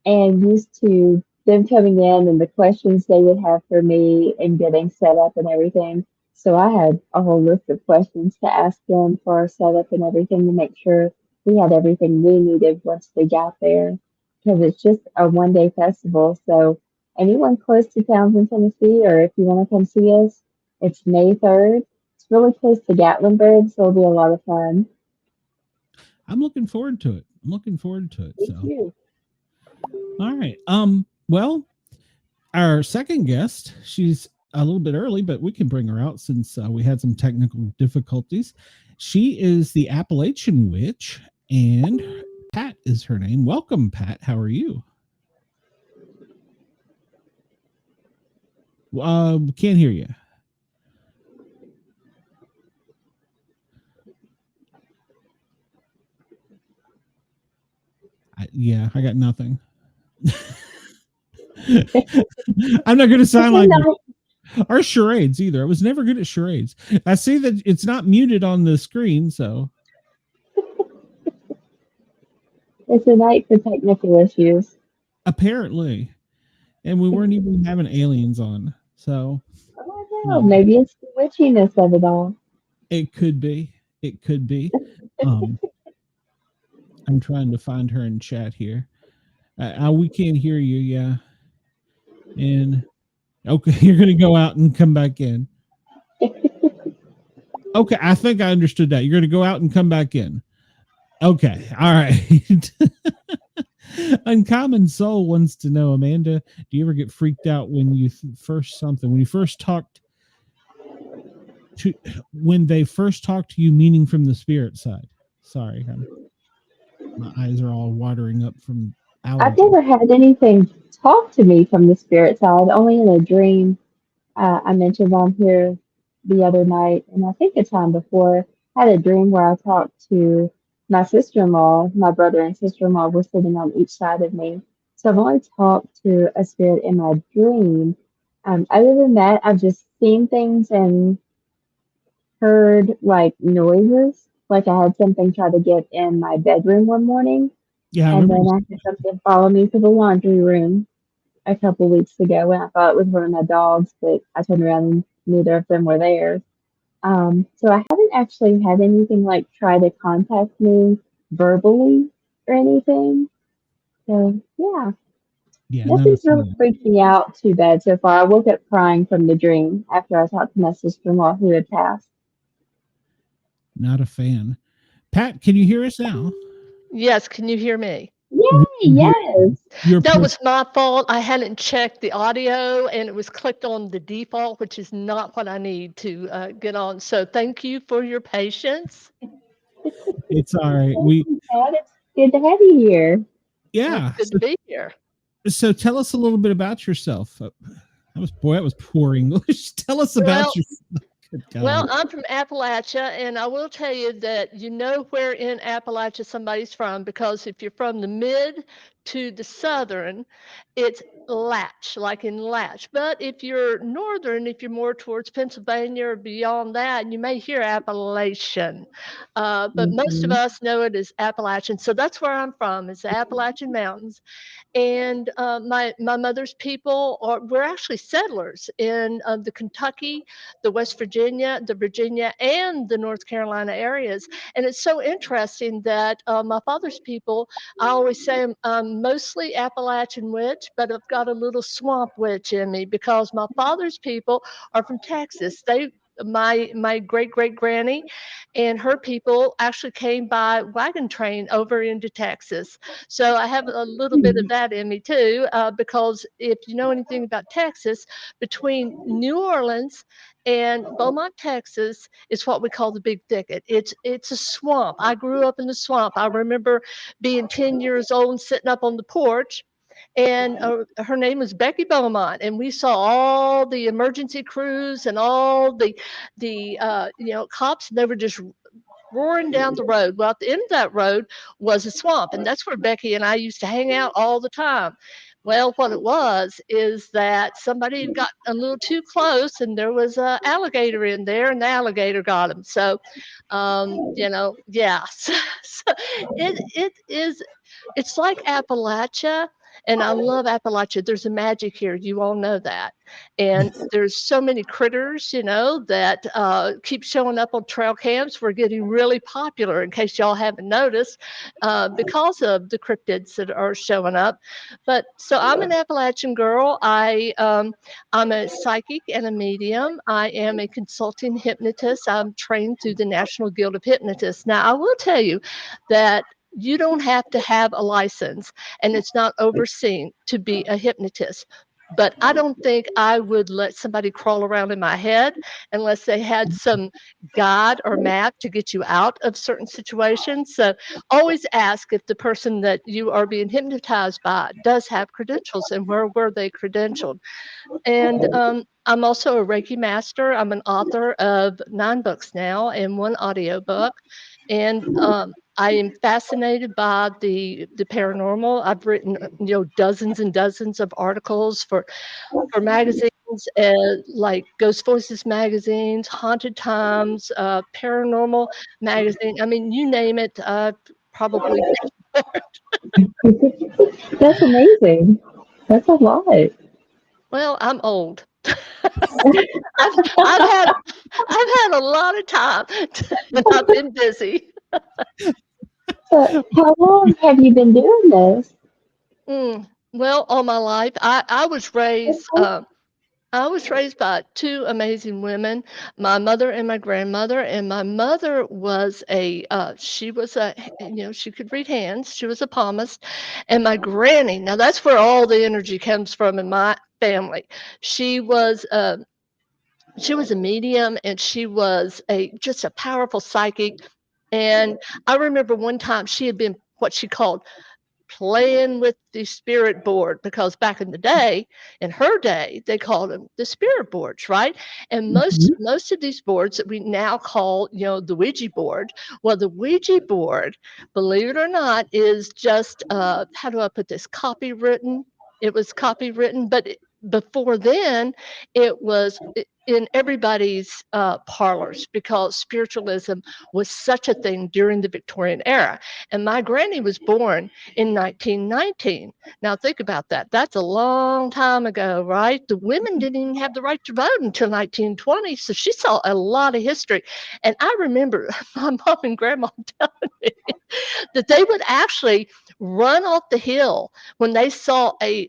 and used to them coming in and the questions they would have for me and getting set up and everything. So I had a whole list of questions to ask them for our setup and everything to make sure we had everything we needed once we got there. Because it's just a 1 day festival. So anyone close to Townsend, Tennessee, or if you want to come see us, it's May 3rd. It's really close to Gatlinburg, so it'll be a lot of fun. I'm looking forward to it. Thank you. All right. Well, our second guest, she's a little bit early, but we can bring her out since we had some technical difficulties. She is the Appalachian Witch, and Pat is her name. Welcome, Pat. How are you? Can't hear you. I got nothing. I'm not going to sound like or charades either. I was never good at charades. I see that it's not muted on the screen, so it's a night for technical issues. Apparently, and we weren't even having aliens on, so I don't know. Maybe it's the witchiness of it all. It could be. I'm trying to find her in chat here. We can't hear you. Yeah, and okay, you're gonna go out and come back in. Okay, I think I understood that. You're gonna go out and come back in. Okay, all right. Uncommon Soul wants to know, Amanda, do you ever get freaked out when you first talked to when they first talked to you, meaning from the spirit side? Sorry, my eyes are all watering up from allergies. I've never had anything talk to me from the spirit side, only in a dream. I mentioned on here the other night, and I think the time before, I had a dream where I talked to my sister-in-law. My brother and sister-in-law were sitting on each side of me. So I've only talked to a spirit in my dream. Other than that, I've just seen things and heard like noises. Like I had something try to get in my bedroom one morning. Yeah, and then I had something follow me to the laundry room a couple weeks ago, and I thought it was one of my dogs, but I turned around and neither of them were there. So I haven't actually had anything like try to contact me verbally or anything. So nothing's really freaked me out too bad so far. I woke up crying from the dream after I talked to my sister-in-law who had passed. Not a fan. Pat, can you hear us now? Yes, can you hear me? Yay, yes. That was my fault. I hadn't checked the audio and it was clicked on the default, which is not what I need to get on. So thank you for your patience. It's all right. It's good to have you here. Yeah. It's good to be here. So tell us a little bit about yourself. That was poor English. Tell us about yourself. Well, I'm from Appalachia, and I will tell you that you know where in Appalachia somebody's from, because if you're from the mid to the southern, it's Latch, like in Latch. But if you're northern, if you're more towards Pennsylvania or beyond that, you may hear Appalachian. But most of us know it as Appalachian. So that's where I'm from, is the Appalachian Mountains. And my mother's people we're actually settlers in the Kentucky, the West Virginia, the Virginia, and the North Carolina areas. And it's so interesting that my father's people, I always say I'm mostly Appalachian witch, but I've got a little swamp witch in me because my father's people are from Texas. My great granny and her people actually came by wagon train over into Texas. So I have a little bit of that in me too, because if you know anything about Texas, between New Orleans and Beaumont, Texas, is what we call the Big Thicket. It's a swamp. I grew up in the swamp. I remember being 10 years old and sitting up on the porch. And her name was Becky Beaumont, and we saw all the emergency crews and all the cops. And they were just roaring down the road. Well, at the end of that road was a swamp, and that's where Becky and I used to hang out all the time. Well, what it was is that somebody had got a little too close, and there was an alligator in there, and the alligator got him. So, yeah. So it's like Appalachia. And I love Appalachia. There's a magic here. You all know that. And there's so many critters, that keep showing up on trail cams. We're getting really popular, in case y'all haven't noticed, because of the cryptids that are showing up. But so I'm an Appalachian girl. I'm a psychic and a medium. I am a consulting hypnotist. I'm trained through the National Guild of Hypnotists. Now, I will tell you that you don't have to have a license, and it's not overseen to be a hypnotist. But I don't think I would let somebody crawl around in my head unless they had some guide or map to get you out of certain situations. So always ask if the person that you are being hypnotized by does have credentials, and where were they credentialed. And I'm also a Reiki master. I'm an author of 9 books now and 1 audiobook. And I am fascinated by the paranormal. I've written, dozens and dozens of articles for magazines, like Ghost Voices magazines, Haunted Times, Paranormal magazine. I mean, you name it, probably. That's amazing. That's a lot. Well, I'm old. I've had a lot of time, and I've been busy. So how long have you been doing this? Well, all my life. I was raised by 2 amazing women, my mother and my grandmother. And my mother was she could read hands. She was a palmist. And my granny, now that's where all the energy comes from in my family. She was a medium, and she was just a powerful psychic. And I remember one time she had been what she called playing with the spirit board, because back in the day, in her day, they called them the spirit boards, right? And most of these boards that we now call, the Ouija board, well, the Ouija board, believe it or not, is just how do I put this? Copywritten. It was copywritten, but before then, it was in everybody's parlors, because spiritualism was such a thing during the Victorian era. And my granny was born in 1919. Now think about that. That's a long time ago, right? The women didn't even have the right to vote until 1920. So she saw a lot of history. And I remember my mom and grandma telling me that they would actually run off the hill when they saw a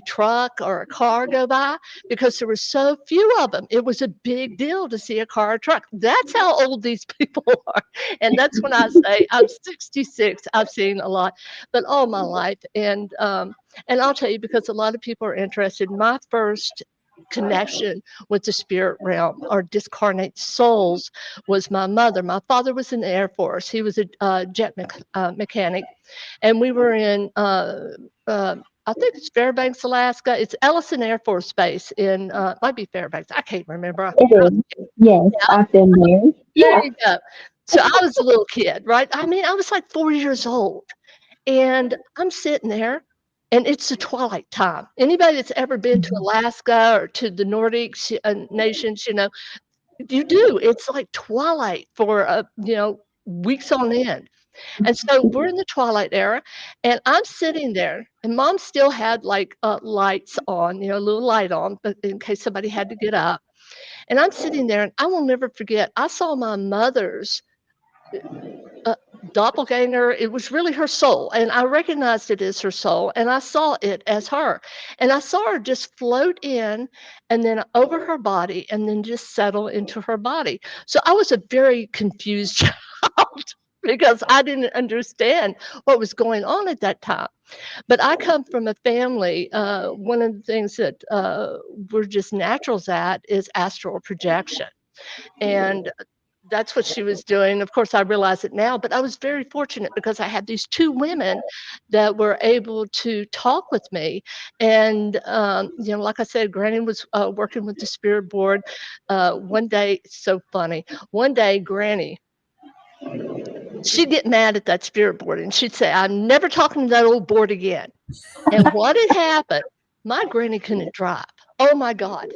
truck or a car go by, because there were so few of them. It was a big deal to see a car or truck. That's how old these people are. And that's when I say I'm 66. I've seen a lot, but all my life. And I'll tell you, because a lot of people are interested, my first connection with the spirit realm or discarnate souls was my mother. My father was in the Air Force. He was a jet mechanic, and we were in I think it's Fairbanks, Alaska. It's Ellison Air Force Base in might be Fairbanks. I can't remember. It is. Yes, I've been there. There you go. So I was a little kid, right? I mean, I was like 4 years old, and I'm sitting there, And it's the twilight time. Anybody that's ever been to Alaska or to the Nordic nations, you do. It's like twilight for, weeks on end. And so we're in the twilight era, and I'm sitting there, and Mom still had, like, lights on, a little light on, but in case somebody had to get up. And I'm sitting there, and I will never forget, I saw my mother's doppelganger. It was really her soul, and I recognized it as her soul, and I saw it as her. And I saw her just float in and then over her body and then just settle into her body. So I was a very confused child because I didn't understand what was going on at that time. But I come from a family, one of the things that we're just naturals at is astral projection. And that's what she was doing. Of course, I realize it now, but I was very fortunate because I had these two women that were able to talk with me. And, like I said, Granny was working with the spirit board. One day, it's so funny. One day, Granny, she'd get mad at that spirit board and she'd say, I'm never talking to that old board again. And what had happened, my granny couldn't drive. Oh my God.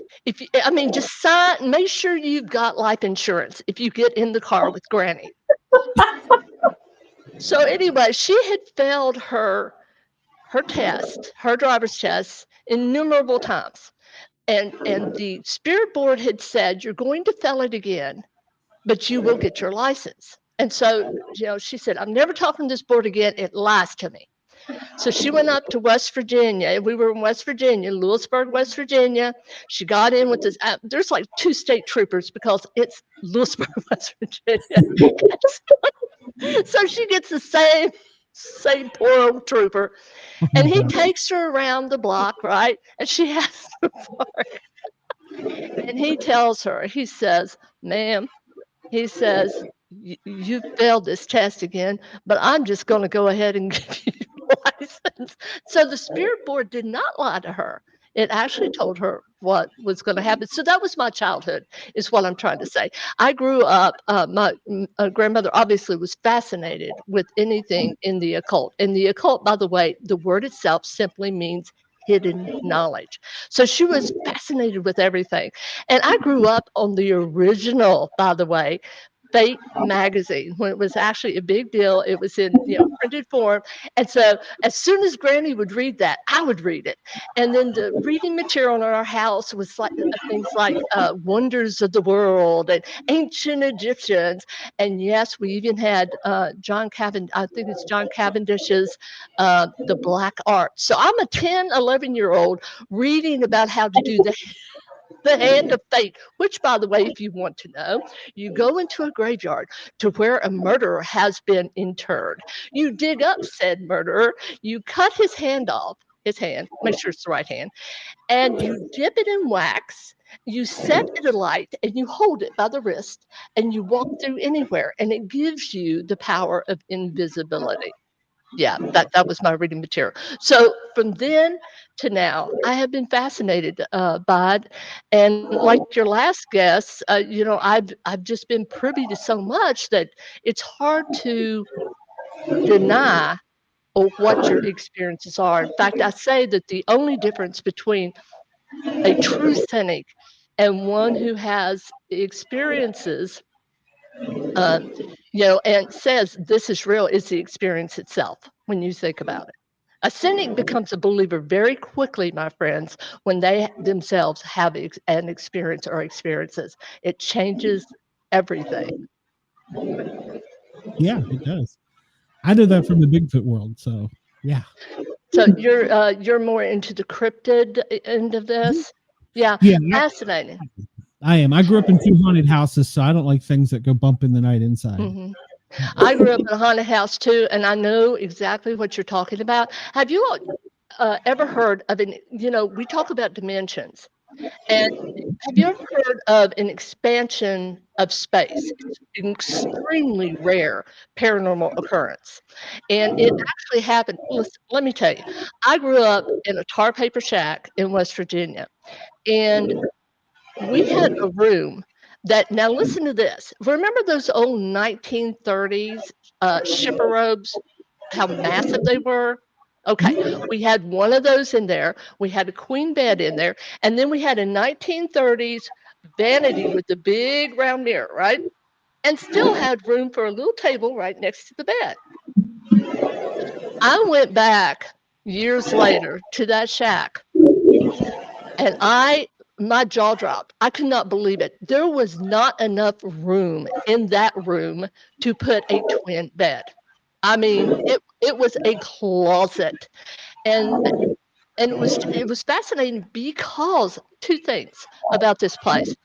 Just sign, make sure you've got life insurance if you get in the car with Granny. So anyway, she had failed her test, her driver's test, innumerable times. And the spirit board had said, you're going to fail it again, but you will get your license. And so, she said, I'm never talking to this board again. It lies to me. So she went up to West Virginia. We were in West Virginia, Lewisburg, West Virginia. She got in with this. There's like 2 state troopers because it's Lewisburg, West Virginia. So she gets the same poor old trooper. And he takes her around the block, right? And she has to park. And he tells her, he says, ma'am, he says, you failed this test again, but I'm just going to go ahead and give you your license. So the spirit board did not lie to her. It actually told her what was going to happen. So that was my childhood, is what I'm trying to say. I grew up, my grandmother obviously was fascinated with anything in the occult. And the occult, by the way, the word itself simply means hidden knowledge. So she was fascinated with everything. And I grew up on the original, by the way, Fate magazine, when it was actually a big deal. It was in printed form. And so as soon as Granny would read that, I would read it. And then the reading material in our house was like things like Wonders of the World and Ancient Egyptians. And yes, we even had John Cavendish's The Black Art. So I'm a 10, 11-year-old reading about how to do the hand of fate, which, by the way, if you want to know, you go into a graveyard to where a murderer has been interred. You dig up said murderer, you cut his hand off, make sure it's the right hand, and you dip it in wax, you set it alight, and you hold it by the wrist, and you walk through anywhere, and it gives you the power of invisibility. Yeah, that was my reading material. So from then to now, I have been fascinated by it. And like your last guest, I've just been privy to so much that it's hard to deny what your experiences are. In fact, I say that the only difference between a true cynic and one who has experiences and says this is real is the experience itself when you think about it. A cynic becomes a believer very quickly, my friends, when they themselves have an experience or experiences. It changes everything. Yeah, it does. I know that from the Bigfoot world, so yeah. So you're more into the cryptid end of this? Yeah, fascinating. I am. I grew up in 2 haunted houses, so I don't like things that go bump in the night inside. Mm-hmm. I grew up in a haunted house too, and I know exactly what you're talking about. Have you ever heard of we talk about dimensions, and have you ever heard of an expansion of space? It's an extremely rare paranormal occurrence, and it actually happened. Listen, let me tell you, I grew up in a tar paper shack in West Virginia, and we had a room that, now listen to this. Remember those old 1930s shipper robes, how massive they were? Okay, we had one of those in there. We had a queen bed in there. And then we had a 1930s vanity with the big round mirror, right? And still had room for a little table right next to the bed. I went back years later to that shack, and my jaw dropped. I could not believe it. There was not enough room in that room to put a twin bed. I mean, it was a closet. And it was fascinating because two things about this place.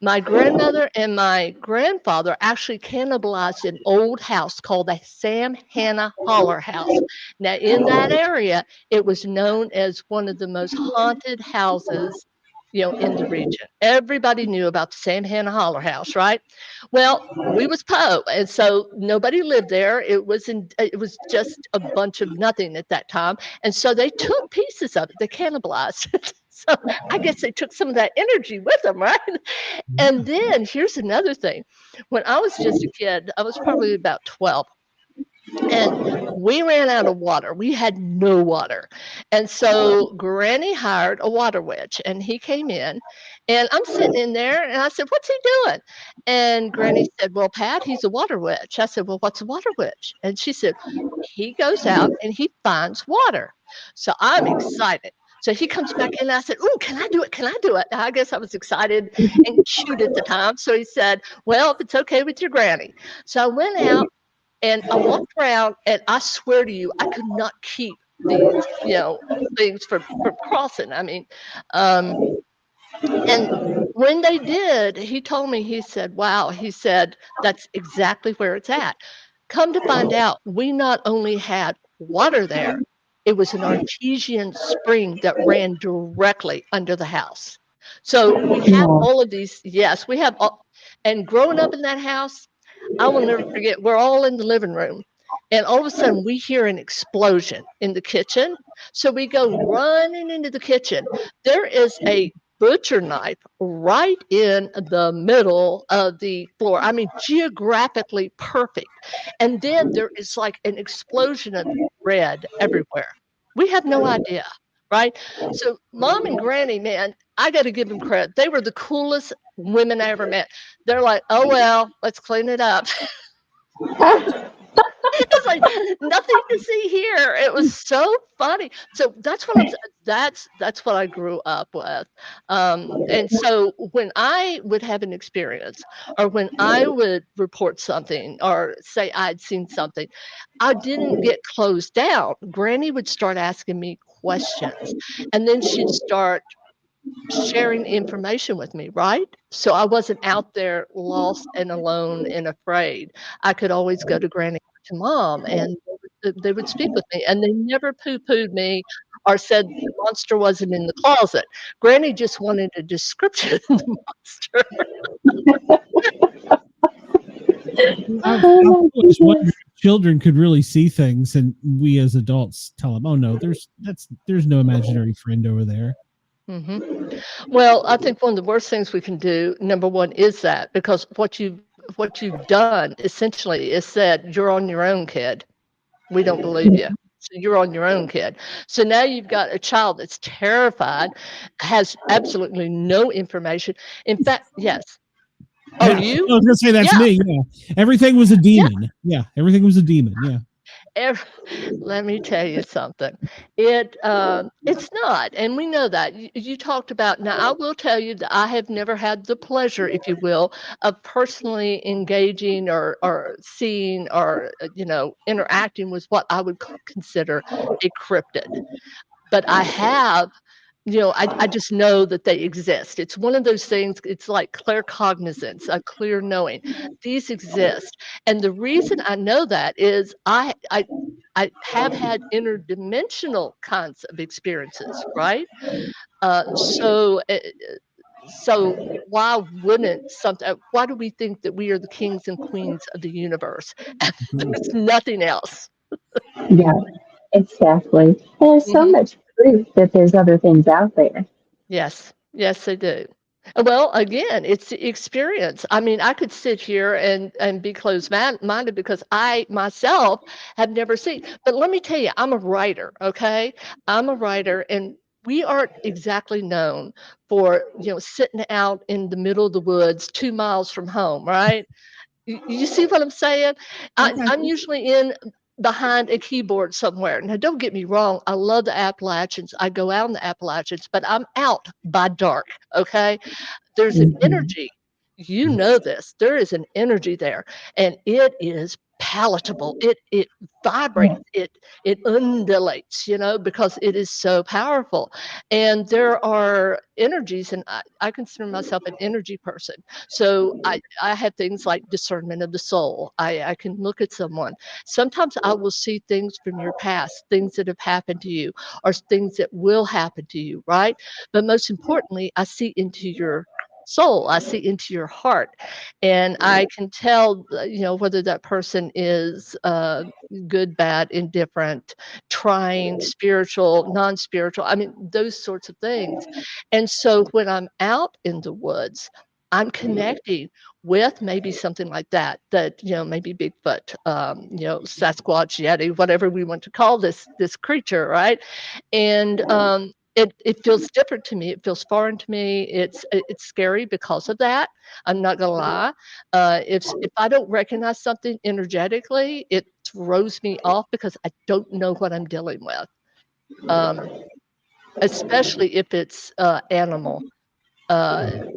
My grandmother and my grandfather actually cannibalized an old house called the Sam Hannah Holler House. Now, in that area, it was known as one of the most haunted houses, in the region. Everybody knew about the Sam Hannah Holler House, right? Well, we was Poe, and so nobody lived there. It was just a bunch of nothing at that time, and so they took pieces of it. They cannibalized it. So I guess they took some of that energy with them, right? And then here's another thing. When I was just a kid, I was probably about 12. And we ran out of water. We had no water. And so Granny hired a water witch, and he came in, and I'm sitting in there, and I said, "What's he doing?" And Granny said, "Well, Pat, he's a water witch." I said, "Well, what's a water witch?" And she said, "He goes out and he finds water." So I'm excited. So he comes back in, and I said, "Ooh, can I do it? Can I do it?" I guess I was excited and cute at the time. So he said, "Well, if it's okay with your granny." So I went out and I walked around, and I swear to you, I could not keep these, things from crossing. I mean, and when they did, he told me, he said, "Wow," he said, "that's exactly where it's at." Come to find out, we not only had water there, it was an artesian spring that ran directly under the house. So we have all of these, yes, we have all, and growing up in that house, I will never forget, we're all in the living room, and all of a sudden we hear an explosion in the kitchen. So we go running into the kitchen. There is a butcher knife right in the middle of the floor. I mean, geographically perfect. And then there is like an explosion of red everywhere. We have no idea, right? So Mom and Granny, man, I got to give them credit. They were the coolest women I ever met. They're like, "Oh, well, let's clean it up." It's like nothing to see here. It was so funny. So that's what that's what I grew up with. And so when I would have an experience, or when I would report something, or say I'd seen something, I didn't get closed down. Granny would start asking me questions, and then she'd start sharing information with me, right? So I wasn't out there lost and alone and afraid. I could always go to Granny, to Mom, and they would speak with me, and they never poo-pooed me or said the monster wasn't in the closet. Granny just wanted a description of the monster. I've always wondered if children could really see things, and we as adults tell them, "Oh no, there's no imaginary friend over there." Mm-hmm. Well, I think one of the worst things we can do, number one, is that, because what you've done essentially is said, "You're on your own, kid. We don't believe you. So you're on your own, kid." So now you've got a child that's terrified, has absolutely no information. In fact, yes. Oh, Yeah, you? I was gonna say that's Yeah. me. Yeah, everything was a demon. Yeah, everything was a demon. Yeah. Let me tell you something. It's not, and we know that. You talked about. Now, I will tell you that I have never had the pleasure, if you will, of personally engaging or seeing or interacting with what I would consider a cryptid. But I have. I just know that they exist. It's one of those things, it's like claircognizance, a clear knowing. These exist. And the reason I know that is I have had interdimensional kinds of experiences, right? So why wouldn't something? Why do we think that we are the kings and queens of the universe? There's nothing else. Yeah, exactly. There's so Mhm. much proof that there's other things out there. Yes, yes, they do. Well, again, it's the experience. I mean, I could sit here and be closed-minded because I myself have never seen. But let me tell you, I'm a writer, okay? I'm a writer, and we aren't exactly known for, sitting out in the middle of the woods 2 miles from home, right? You see what I'm saying? Okay. I'm usually in behind a keyboard somewhere. Now, don't get me wrong. I love the Appalachians. I go out in the Appalachians, but I'm out by dark, okay? There's an Mhm. energy. You know this. There is an energy there, and it is palatable. It vibrates. It undulates, because it is so powerful. And there are energies, and I consider myself an energy person. So I have things like discernment of the soul. I can look at someone. Sometimes I will see things from your past, things that have happened to you, or things that will happen to you, right? But most importantly, I see into your soul. I see into your heart, and I can tell, whether that person is good, bad, indifferent, trying, spiritual, non-spiritual. I mean, those sorts of things. And so when I'm out in the woods, I'm connecting with maybe something like that, maybe Bigfoot, Sasquatch, Yeti, whatever we want to call this creature, right? And it feels different to me. It feels foreign to me. It's scary because of that. I'm not gonna lie. If I don't recognize something energetically, it throws me off because I don't know what I'm dealing with. Um, Especially if it's animal,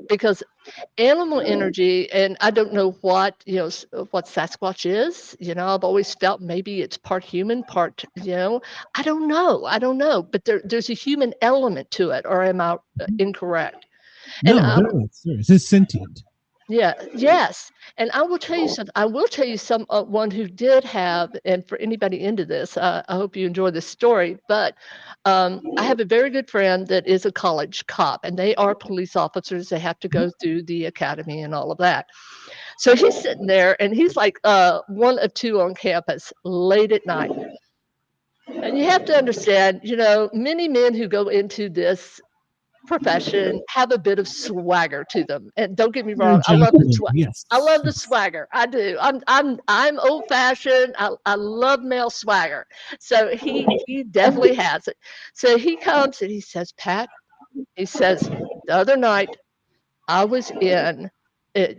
because animal energy, and I don't know what Sasquatch is. I've always felt maybe it's part human, part, I don't know, but there's a human element to it, or am I incorrect? And No, it's sentient. yeah, yes. And I will tell you something. I will tell you one who did have, and for anybody into this, I hope you enjoy this story. But I have a very good friend that is a college cop, and they are police officers. They have to go through the academy and all of that. So he's sitting there, and he's like one of two on campus late at night. And you have to understand, many men who go into this profession have a bit of swagger to them. And don't get me Very wrong, I love the jocular. Yes. I love the Yes. swagger. I do. I'm old fashioned. I love male swagger. So he definitely has it. So he comes and he says, Pat, he says, the other night I was in it,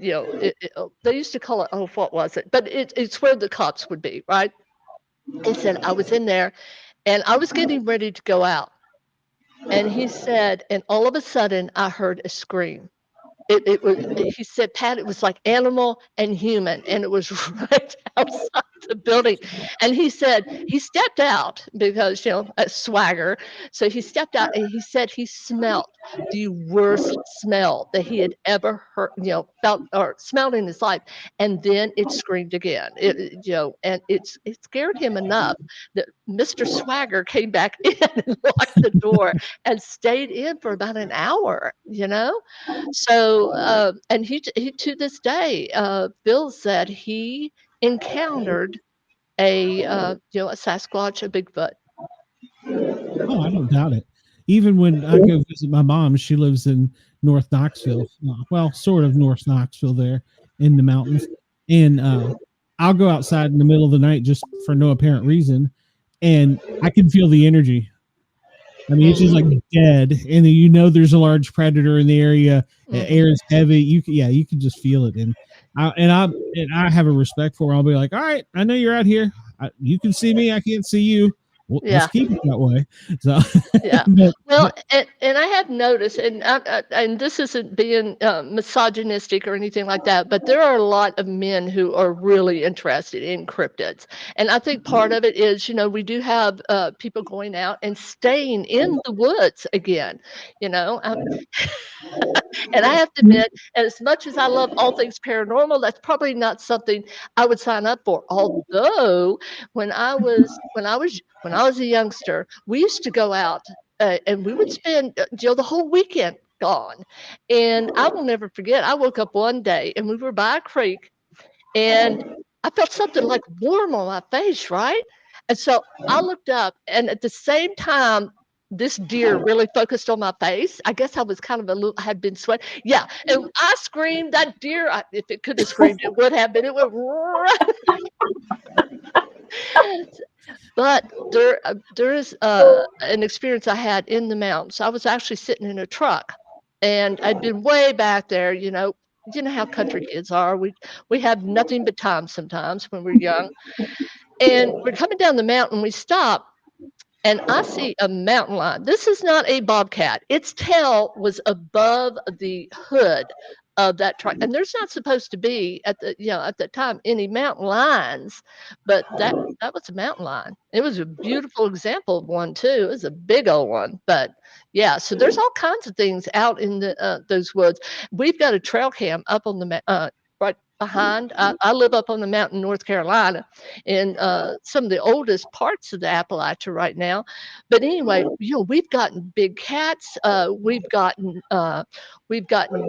they used to call it, oh, what was it? But it's where the cops would be, right? He said, I was in there and I was getting ready to go out. And he said, and all of a sudden I heard a scream. It was, he said, Pat, it was like animal and human, and it was right outside the building. And he said he stepped out because, a swagger. So he stepped out and he said he smelled the worst smell that he had ever heard, felt or smelled in his life. And then it screamed again. And it scared him enough that Mr. Swagger came back in and locked the door and stayed in for about an hour. So, and he to this day, Bill said he encountered a Sasquatch, a Bigfoot. Oh, I don't doubt it. Even when I go visit my mom, she lives in North Knoxville. Well, sort of North Knoxville there in the mountains. And I'll go outside in the middle of the night just for no apparent reason. And I can feel the energy. I mean, it's just like dead. And then there's a large predator in the area. The air is heavy. You can just feel it. And I have a respect for her. I'll be like, all right, I know you're out here. You can see me. I can't see you. Well, let's keep it that way. So Yeah. Well, and I have noticed, and this isn't being misogynistic or anything like that, but there are a lot of men who are really interested in cryptids. And I think part of it is, we do have people going out and staying in the woods again, and I have to admit, as much as I love all things paranormal, that's probably not something I would sign up for. Although when I was a youngster, we used to go out and we would spend the whole weekend gone. And I will never forget. I woke up one day and we were by a creek, and I felt something like warm on my face, right? And so I looked up, and at the same time, this deer really focused on my face. I guess I was kind of had been sweating. Yeah, and I screamed. That deer, if it could have screamed, it would have been. It went But there is an experience I had in the mountains. I was actually sitting in a truck, and I'd been way back there. You know how country kids are. We have nothing but time sometimes when we're young. And we're coming down the mountain. We stop, and I see a mountain lion. This is not a bobcat. Its tail was above the hood of that truck, and there's not supposed to be at the time any mountain lions, but that was a mountain lion. It was a beautiful example of one too. It was a big old one, but yeah. So there's all kinds of things out in those woods. We've got a trail cam up on the right behind. I live up on the mountain in North Carolina, in some of the oldest parts of the Appalachia right now. But anyway, we've gotten big cats. We've gotten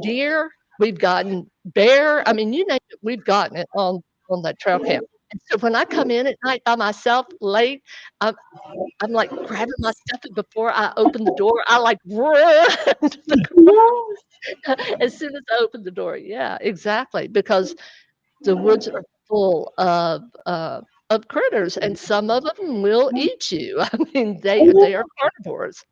deer. We've gotten bear. I mean, you name it, we've gotten it on that trail cam. And so when I come in at night by myself late, I'm like grabbing my stuff, and before I open the door, I like run to the as soon as I open the door. Yeah, exactly. Because the woods are full of critters, and some of them will eat you. I mean, they are carnivores.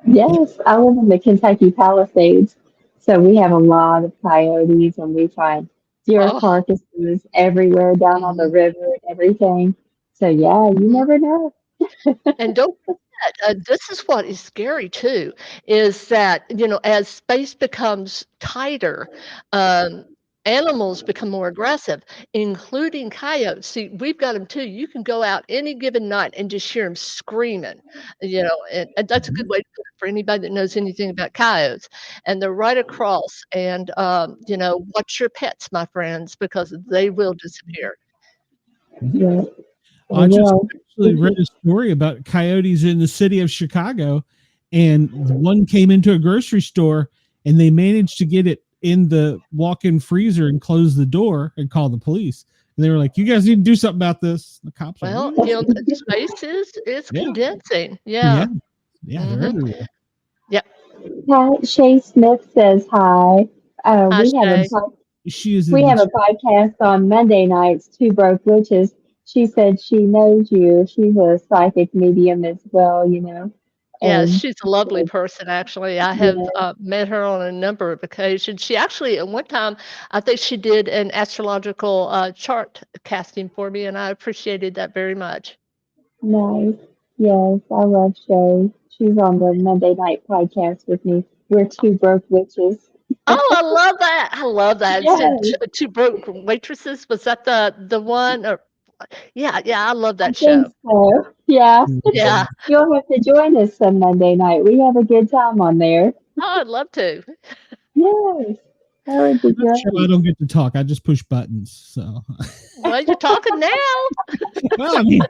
Yes, I live in the Kentucky Palisades, so we have a lot of coyotes, and we find deer Oh, carcasses everywhere down on the mhm, river and everything. So yeah, you mhm. never know. And don't forget, this is what is scary too, is that, as space becomes tighter, um, animals become more aggressive, including coyotes. See, we've got them too. You can go out any given night and just hear them screaming, and that's a good way to put it for anybody that knows anything about coyotes. And they're right across. And, watch your pets, my friends, because they will disappear. Yeah, I they just will. actually read a story about coyotes in the city of Chicago, and one came into a grocery store, and they managed to get it in the walk-in freezer and close the door and call the police. And they were like, "You guys need to do something about this." The cops like, Well, "Yeah, the space is yeah, condensing. yeah, Yeah. yeah, they're Mhm. everywhere." Yep. Hi, Shay Smith says hi. Hi, Shay. She is We in the have a chat. podcast on Monday nights, Two Broke Witches. She said she knows you. She's a psychic medium as well, Yes, And she's a lovely person, actually. I have, yeah, met her on a number of occasions. She actually, at one time, I think she did an astrological, chart casting for me, and I appreciated that very much. nice. Yes, I love Shay. She's on the Monday night podcast with me. We're Two Broke Witches. Oh, I love that. I love that. So, Yes, 2 Broke Waitresses, was that the one? Or yeah, yeah, I love I that think show. so. Yeah. Yeah. You'll have to join us some Monday night. We have a good time on there. Oh, I'd love to. Yes, that would be That show, I great. don't get to talk. I just push buttons. So, Well, you're talking now well, I mean,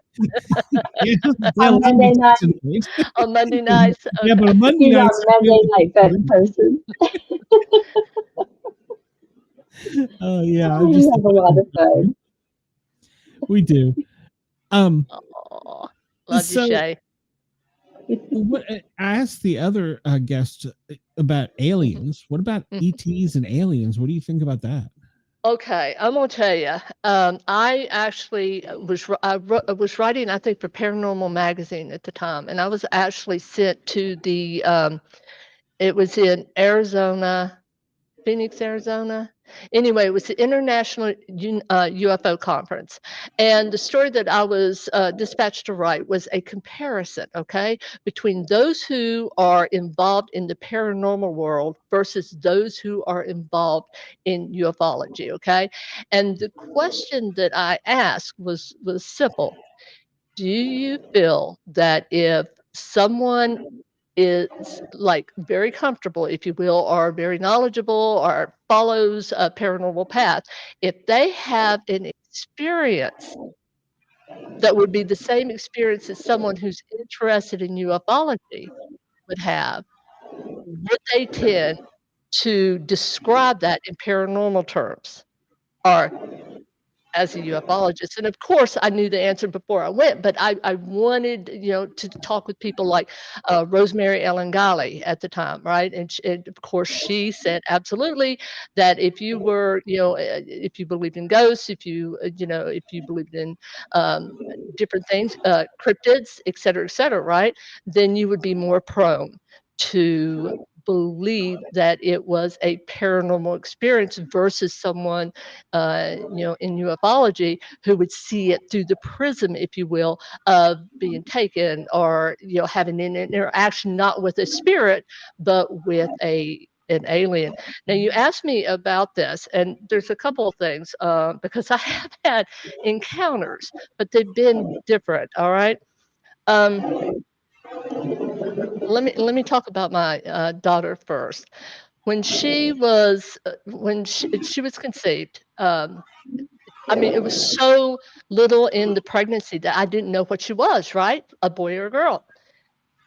yeah, they On allow me Monday to night, tonight. on Monday nights. Yeah, but Okay. on Monday he's nights, on I feel Monday like night button person. oh yeah, I'm Oh, we just a have a lot button of pusher. fun. We do. Um, Oh, love you, so Shay. what I asked the other guest about Mhm, aliens. What about mhm. ETs and aliens? What do you think about that? Okay, I'm gonna tell you. I actually was writing, I think, for Paranormal Magazine at the time, and I was actually sent to the. It was in Arizona, Phoenix, Arizona. Anyway, it was the International UFO Conference. And the story that I was dispatched to write was a comparison, okay, between those who are involved in the paranormal world versus those who are involved in ufology, okay? And the question that I asked was simple. Do you feel that if someone is like very comfortable, if you will, or very knowledgeable or follows a paranormal path, if they have an experience that would be the same experience as someone who's interested in ufology would have, would they tend to describe that in paranormal terms? Or as a ufologist. And of course, I knew the answer before I went, but I wanted, to talk with people like Rosemary Ellen Guiley at the time, right? And of course, she said absolutely that if you were, if you believed in ghosts, if you, if you believed in different things, cryptids, et cetera, right, then you would be more prone to believe that it was a paranormal experience versus someone in ufology who would see it through the prism, if you will, of being taken or having an interaction not with a spirit but with an alien. Now you asked me about this, and there's a couple of things because I have had encounters, but they've been different. All right. Let me talk about my daughter first. When she was she was conceived, I mean, it was so little in the pregnancy that I didn't know what she was, right? A boy or a girl.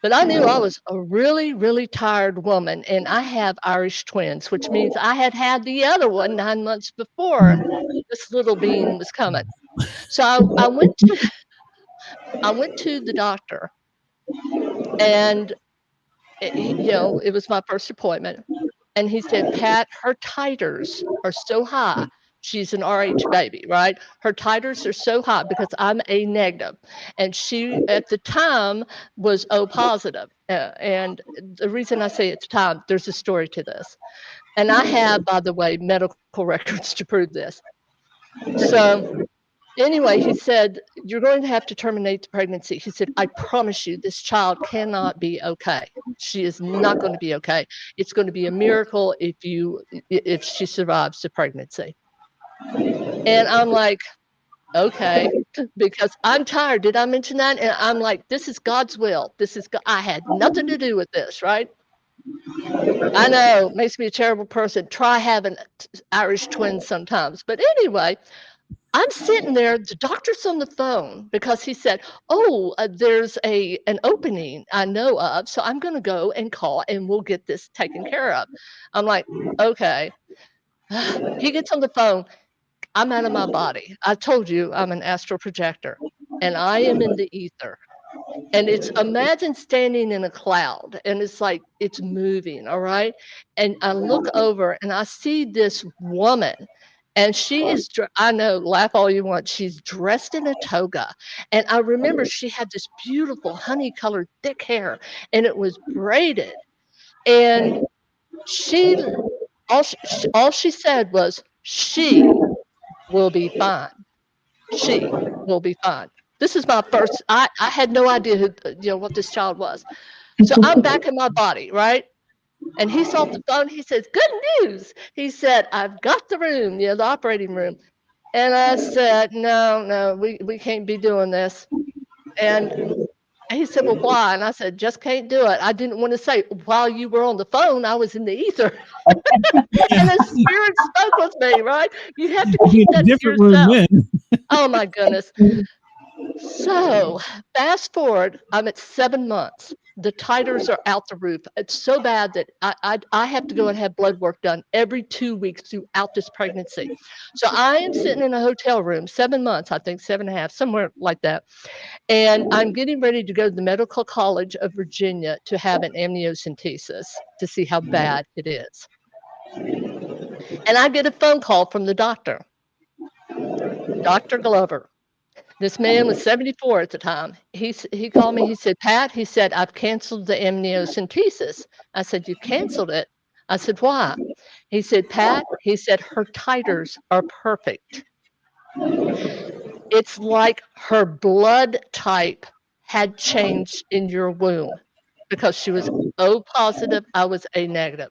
But I knew I was a really, really tired woman, and I have Irish twins, which means I had had the other one 9 months before this little being was coming. So I went to the doctor, and it was my first appointment. And he said, Pat, her titers are so high. She's an RH baby, right? Her titers are so high because I'm A negative. And she, at the time, was O positive. And the reason I say at the time, there's a story to this. And I have, by the way, medical records to prove this. So anyway, he said, you're going to have to terminate the pregnancy. He said, I promise you, this child cannot be okay. She is not going to be okay. It's going to be a miracle if she survives the pregnancy. And I'm like, okay, because I'm tired. Did I mention that? And I'm like, this is God's will. I had nothing to do with this, right? I know, makes me a terrible person. Try having Irish twins sometimes. But anyway, I'm sitting there, the doctor's on the phone because he said, oh, there's an opening I know of, so I'm going to go and call and we'll get this taken care of. I'm like, okay. He gets on the phone. I'm out of my body. I told you I'm an astral projector and I am in the ether. And imagine standing in a cloud and it's like it's moving, all right? And I look over and I see this woman. And she is, I know, laugh all you want. She's dressed in a toga. And I remember she had this beautiful honey-colored thick hair, and it was braided. And all she said was, she will be fine. She will be fine. This is my first, I had no idea what this child was. So I'm back in my body, right? And he's off the phone. He says, good news. He said, I've got the room, the operating room. And I said, no, we can't be doing this. And he said, well, why? And I said, just can't do it. I didn't want to say, while you were on the phone, I was in the ether. And the spirit spoke with me, right? You have to keep that to yourself. Oh, my goodness. So fast forward, I'm at 7 months. The titers are out the roof. It's so bad that I have to go and have blood work done every 2 weeks throughout this pregnancy. So I am sitting in a hotel room, 7 months, I think 7.5, somewhere like that. And I'm getting ready to go to the Medical College of Virginia to have an amniocentesis to see how bad it is. And I get a phone call from the doctor, Dr. Glover. This man was 74 at the time. He called me. He said, Pat, he said, I've canceled the amniocentesis. I said, you canceled it? I said, why? He said, Pat, he said, her titers are perfect. It's like her blood type had changed in your womb because she was O positive, I was A negative.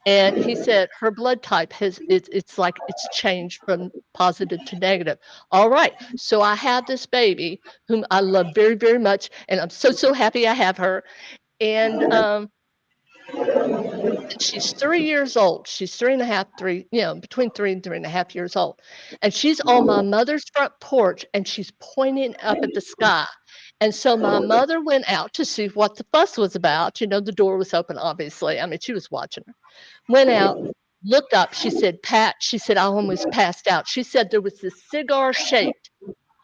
And he said her blood type it's like it's changed from positive to negative. All right. So I have this baby whom I love very, very much. And I'm so happy I have her. And she's 3 years old. She's 3.5, between 3 and 3.5 years old. And she's on my mother's front porch and she's pointing up at the sky. And so my mother went out to see what the fuss was about. The door was open, obviously. I mean, she was watching her. Went out. looked up. She said, Pat, she said, I almost passed out. She said there was this cigar-shaped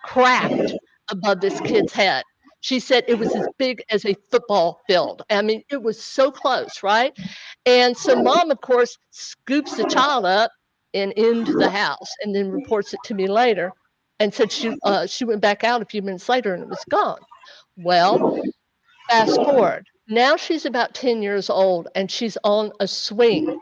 craft above this kid's head. She said it was as big as a football field. I mean, it was so close, right? And so mom, of course, scoops the child up and into the house and then reports it to me later and said she went back out a few minutes later and it was gone. Well, fast forward. Now she's about 10 years old and she's on a swing.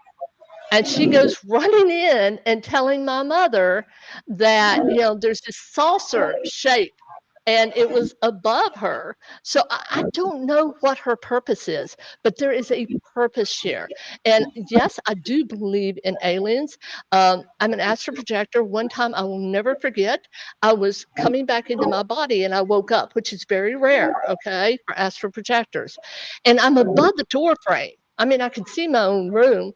And she goes running in and telling my mother that, there's this saucer shape and it was above her. So I don't know what her purpose is, but there is a purpose here. And yes, I do believe in aliens. I'm an astral projector. One time I will never forget, I was coming back into my body and I woke up, which is very rare, okay, for astral projectors. And I'm above the door frame. I mean, I can see my own room.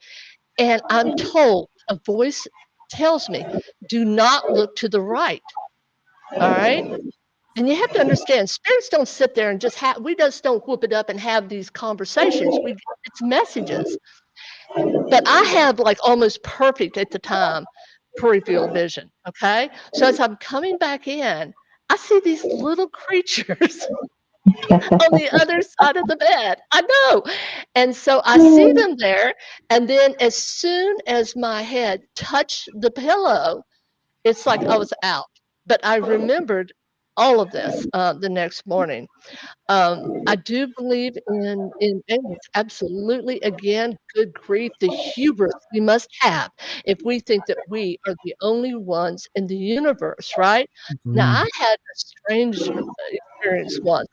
And I'm told, a voice tells me, do not look to the right. All right. And you have to understand, spirits don't sit there and we just don't whoop it up and have these conversations. It's messages. But I have like almost perfect at the time peripheral vision. Okay. So as I'm coming back in, I see these little creatures on the other side of the bed. I know. And so I see them there. And then as soon as my head touched the pillow, it's like I was out. But I remembered all of this the next morning. I do believe in aliens. Absolutely. Again, good grief, the hubris we must have if we think that we are the only ones in the universe, right? Now, I had a strange experience once.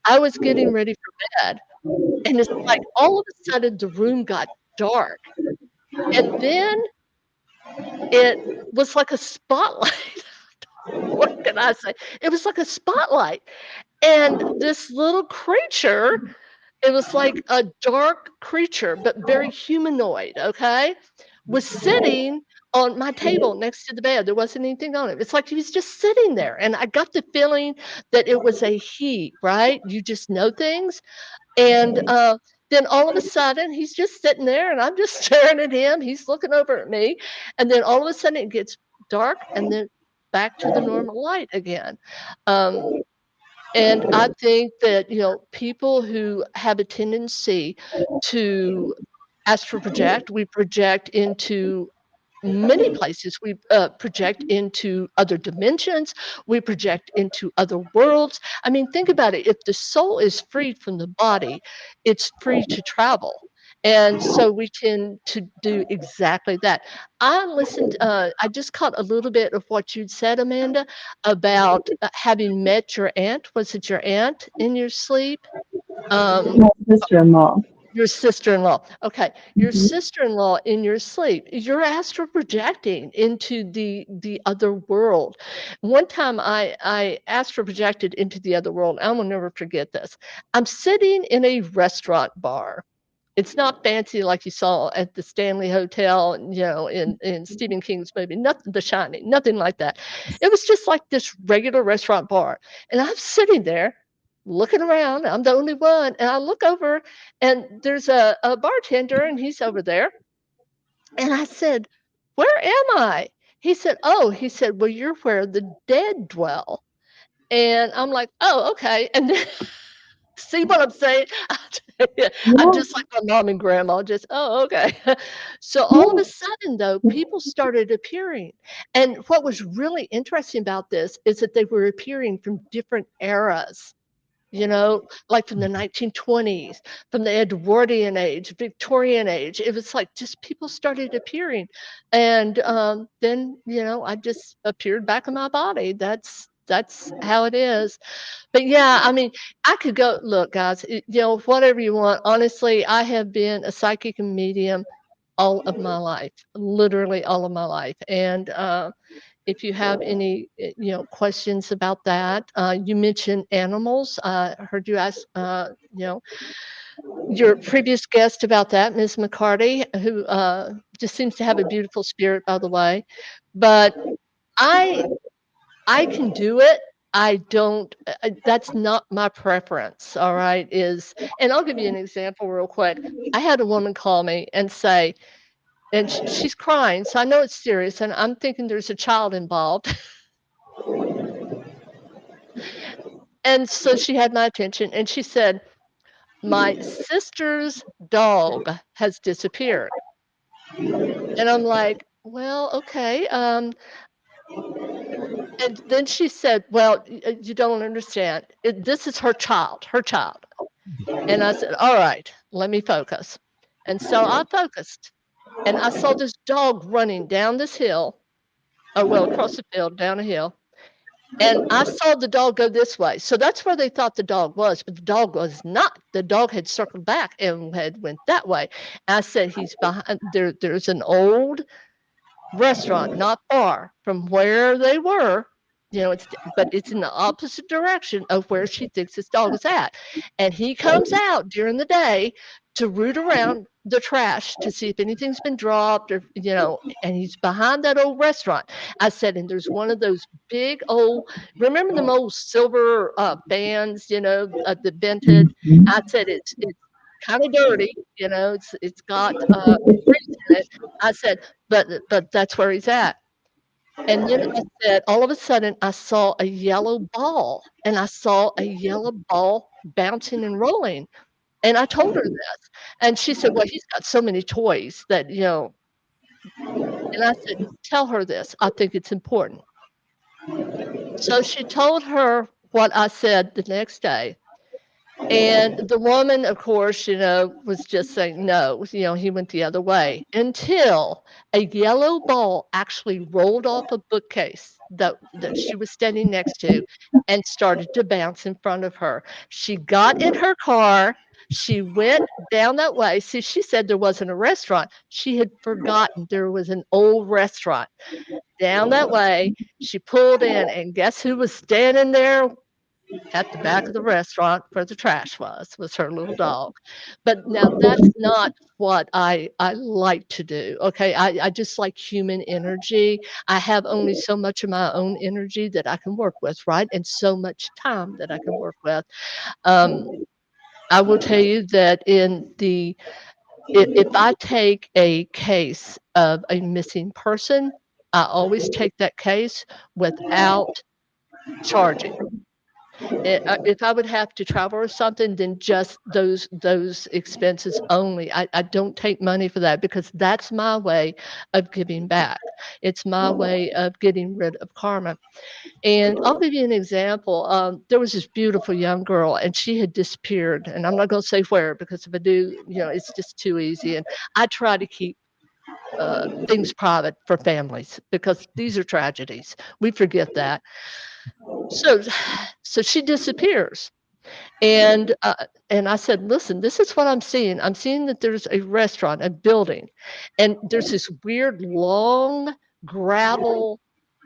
I was getting ready for bed, and it's like all of a sudden the room got dark, and then it was like a spotlight. What can I say? It was like a spotlight, and this little creature, it was like a dark creature, but very humanoid, okay, was sitting on my table next to the bed. There wasn't anything on it. It's like he was just sitting there, and I got the feeling that it was a he, right? You just know things. And then all of a sudden, he's just sitting there, and I'm just staring at him. He's looking over at me. And then all of a sudden, it gets dark, and then back to the normal light again. And I think that, people who have a tendency to astral project, we project into many places. We project into other dimensions. We project into other worlds. I mean, think about it. If the soul is freed from the body, it's free to travel. And so we tend to do exactly that. I just caught a little bit of what you'd said, Amanda, about having met your aunt. Was it your aunt in your sleep? My sister-in-law. Your sister-in-law. Okay. Your sister-in-law in your sleep. You're astral projecting into the other world. One time I astral projected into the other world. I will never forget this. I'm sitting in a restaurant bar. It's not fancy like you saw at the Stanley Hotel, in Stephen King's movie, nothing, The Shining, nothing like that. It was just like this regular restaurant bar. And I'm sitting there looking around. I'm the only one. And I look over and there's a bartender and he's over there. And I said, where am I? He said, well, you're where the dead dwell. And I'm like, oh, okay. And then see what I'm saying? I'm just like my mom and grandma, just, oh, okay. So all of a sudden, though, people started appearing. And what was really interesting about this is that they were appearing from different eras, like from the 1920s, from the Edwardian age, Victorian age. It was like just people started appearing. And then, I just appeared back in my body. That's how it is. But yeah, I mean, I could go, look, guys, whatever you want. Honestly, I have been a psychic and medium all of my life, literally all of my life. And if you have any, questions about that, you mentioned animals. I heard you ask, your previous guest about that, Ms. McCarty, who just seems to have a beautiful spirit, by the way. But I can do it. I don't, that's not my preference, all right, and I'll give you an example real quick. I had a woman call me and say, and she's crying, so I know it's serious, and I'm thinking there's a child involved. And so she had my attention, and she said, my sister's dog has disappeared. And I'm like, well, okay. And then she said, well, you don't understand. This is her child. And I said, all right, let me focus. And so I focused, and I saw this dog running down this hill, across the field, down a hill. And I saw the dog go this way. So that's where they thought the dog was, but the dog was not. The dog had circled back and went that way. I said, he's behind there. There's an old restaurant not far from where they were. But it's in the opposite direction of where she thinks this dog is at. And he comes out during the day to root around the trash to see if anything's been dropped or, and he's behind that old restaurant. I said, and there's one of those big old, remember them old silver bands, the vented. I said, it's kind of dirty, it's got grease in it. I said, but that's where he's at. And then I said, all of a sudden, I saw a yellow ball, and I saw a yellow ball bouncing and rolling. And I told her this, and she said, well, he's got so many toys that, and I said, tell her this. I think it's important. So she told her what I said the next day. And the woman, of course, was just saying, no, he went the other way until a yellow ball actually rolled off a bookcase that she was standing next to and started to bounce in front of her. She got in her car. She went down that way. See, she said there wasn't a restaurant. She had forgotten there was an old restaurant down that way. She pulled in, and guess who was standing there at the back of the restaurant where the trash was her little dog. But now that's not what I like to do. Okay. I just like human energy. I have only so much of my own energy that I can work with, right? And so much time that I can work with. I will tell you that if I take a case of a missing person, I always take that case without charging. If I would have to travel or something, then just those expenses only. I don't take money for that because that's my way of giving back. It's my way of getting rid of karma. And I'll give you an example. There was this beautiful young girl, and she had disappeared. And I'm not going to say where because if I do, it's just too easy. And I try to keep things private for families because these are tragedies. We forget that. So she disappears, and I said, listen, this is what I'm seeing. I'm seeing that there's a restaurant, a building, and there's this weird long gravel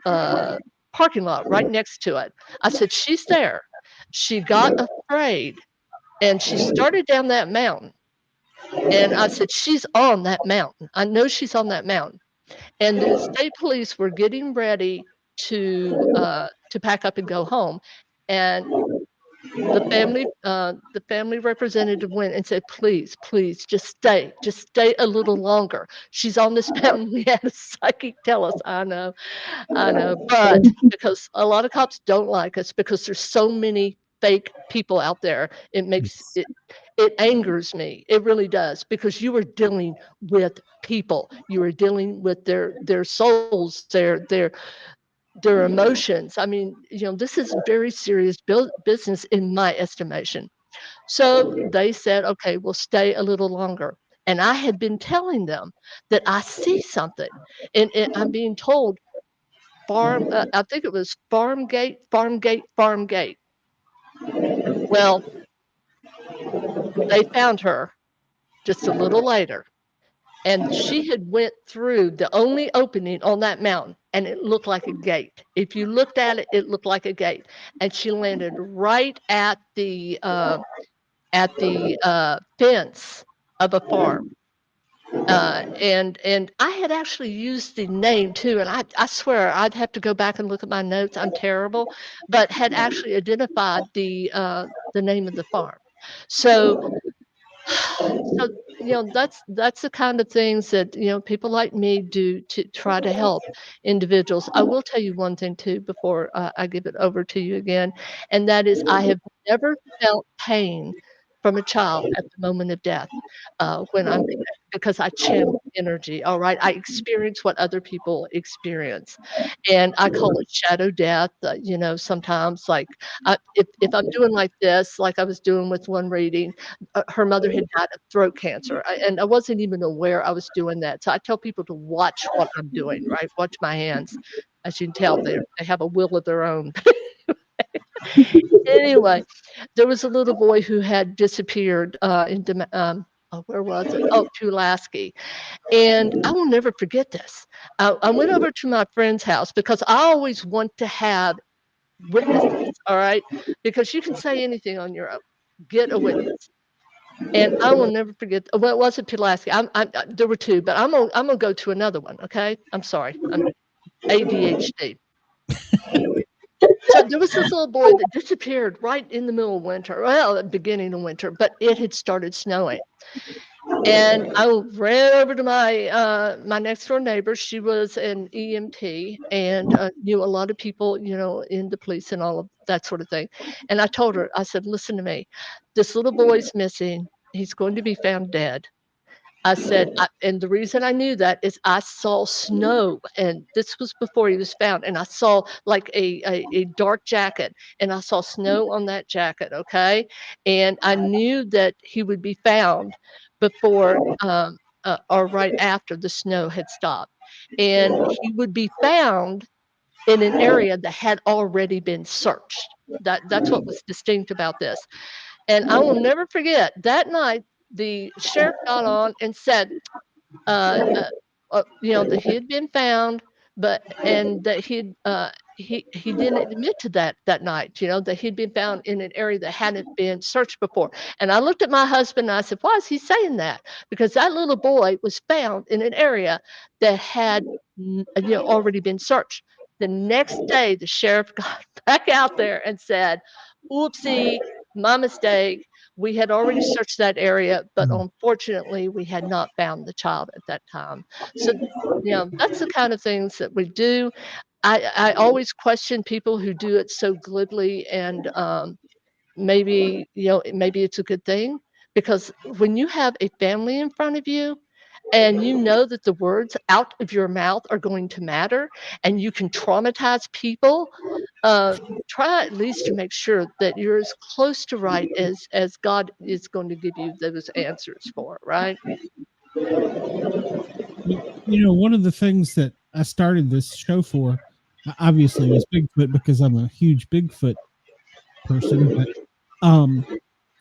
parking lot right next to it. I said, she's there. She got afraid, and she started down that mountain. And I said, she's on that mountain. I know she's on that mountain. And the state police were getting ready to pack up and go home, and the family representative went and said, please just stay a little longer. She's on this mountain. We had a psychic tell us. I know, but because a lot of cops don't like us because there's so many fake people out there, it angers me. It really does, because you are dealing with people. You are dealing with their souls, their emotions. I mean, this is very serious business in my estimation. So they said, okay, we'll stay a little longer. And I had been telling them that I see something, and I'm being told I think it was farm gate. Well, they found her just a little later, and she had went through the only opening on that mountain, and it looked like a gate. If you looked at it, it looked like a gate. And she landed right at the fence of a farm. And I had actually used the name too, and I swear I'd have to go back and look at my notes. I'm terrible, but had actually identified the name of the farm. So that's the kind of things that people like me do to try to help individuals. I will tell you one thing too before I give it over to you again, and that is I have never felt pain from a child at the moment of death when I'm because I channel energy. All right, I experience what other people experience, and I call it shadow death. Sometimes like if I'm doing like this, like I was doing with one reading, her mother had died of throat cancer, and I wasn't even aware I was doing that. So I tell people to watch what I'm doing, right? Watch my hands. As you can tell, they have a will of their own. Anyway, there was a little boy who had disappeared where was it? Oh, Pulaski. And I will never forget this. I went over to my friend's house because I always want to have witnesses, all right? Because you can say anything on your own. Get a witness. And I will never forget. Well, it wasn't Pulaski. There were two, but I'm gonna go to another one. Okay, I'm sorry. I'm ADHD. So there was this little boy that disappeared right in the middle of winter. Well, at the beginning of winter, but it had started snowing. And I ran over to my next door neighbor. She was an EMT and knew a lot of people, in the police and all of that sort of thing. And I told her, I said, listen to me, this little boy's missing. He's going to be found dead. I said, and the reason I knew that is I saw snow, and this was before he was found, and I saw like a dark jacket, and I saw snow on that jacket, okay? And I knew that he would be found before or right after the snow had stopped. And he would be found in an area that had already been searched. That's what was distinct about this. And I will never forget that night, the sheriff got on and said, that he had been found, and that he didn't admit to that night, that he'd been found in an area that hadn't been searched before. And I looked at my husband and I said, why is he saying that? Because that little boy was found in an area that had already been searched. The next day, the sheriff got back out there and said, oopsie, my mistake. We had already searched that area, but unfortunately, we had not found the child at that time. So, that's the kind of things that we do. I always question people who do it so glibly, and maybe it's a good thing, because when you have a family in front of you, and you know that the words out of your mouth are going to matter, and you can traumatize people, try at least to make sure that you're as close to right as God is going to give you those answers for, right? One of the things that I started this show for, obviously, was Bigfoot, because I'm a huge Bigfoot person. But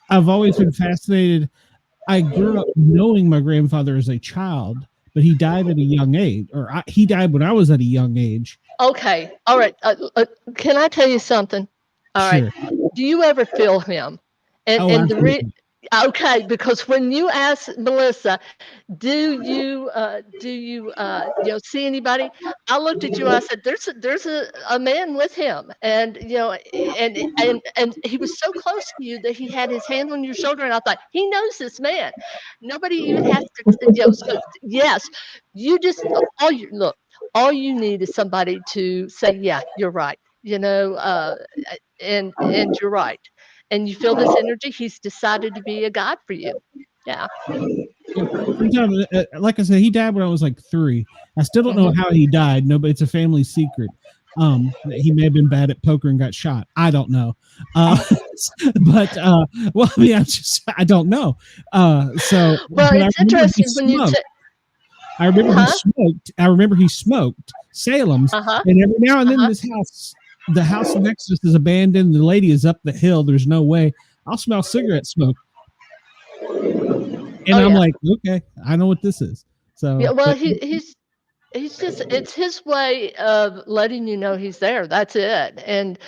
I've always been fascinated. I grew up knowing my grandfather as a child, but he died at a young age, he died when I was at a young age. Okay. All right. Can I tell you something? All Sure. right. Do you ever feel him? Okay, because when you ask Melissa, do you see anybody? I looked at you and I said, there's a man with him, and and he was so close to you that he had his hand on your shoulder, and I thought, he knows this man. Nobody even has to, so yes, you just all you need is somebody to say, yeah, you're right, and you're right. And you feel this energy, he's decided to be a guide for you. Yeah. Sometimes, like I said, he died when I was like 3. I still don't know how he died. No, but it's a family secret. He may have been bad at poker and got shot. I don't know. But well, I mean, I don't know. Well, it's interesting when you say. I remember he smoked. I remember he smoked Salem's, and every now and then the house next to us is abandoned. The lady is up the hill. There's no way. I'll smell cigarette smoke, and I'm like, okay, I know what this is. So yeah, well, he's just, it's his way of letting you know he's there. That's it. And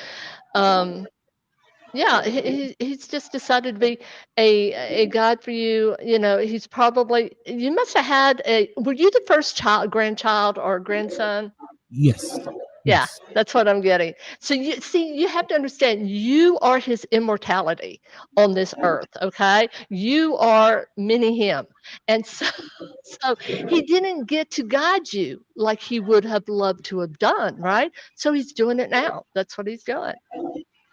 yeah, he's just decided to be a guide for you. He's probably, you must have had were you the first grandchild or grandson? Yes. Yeah, Yes. that's what I'm getting. So you see, you have to understand, you are his immortality on this earth, okay? You are mini him. And so, so he didn't get to guide you like he would have loved to have done, right? So he's doing it now. That's what he's doing.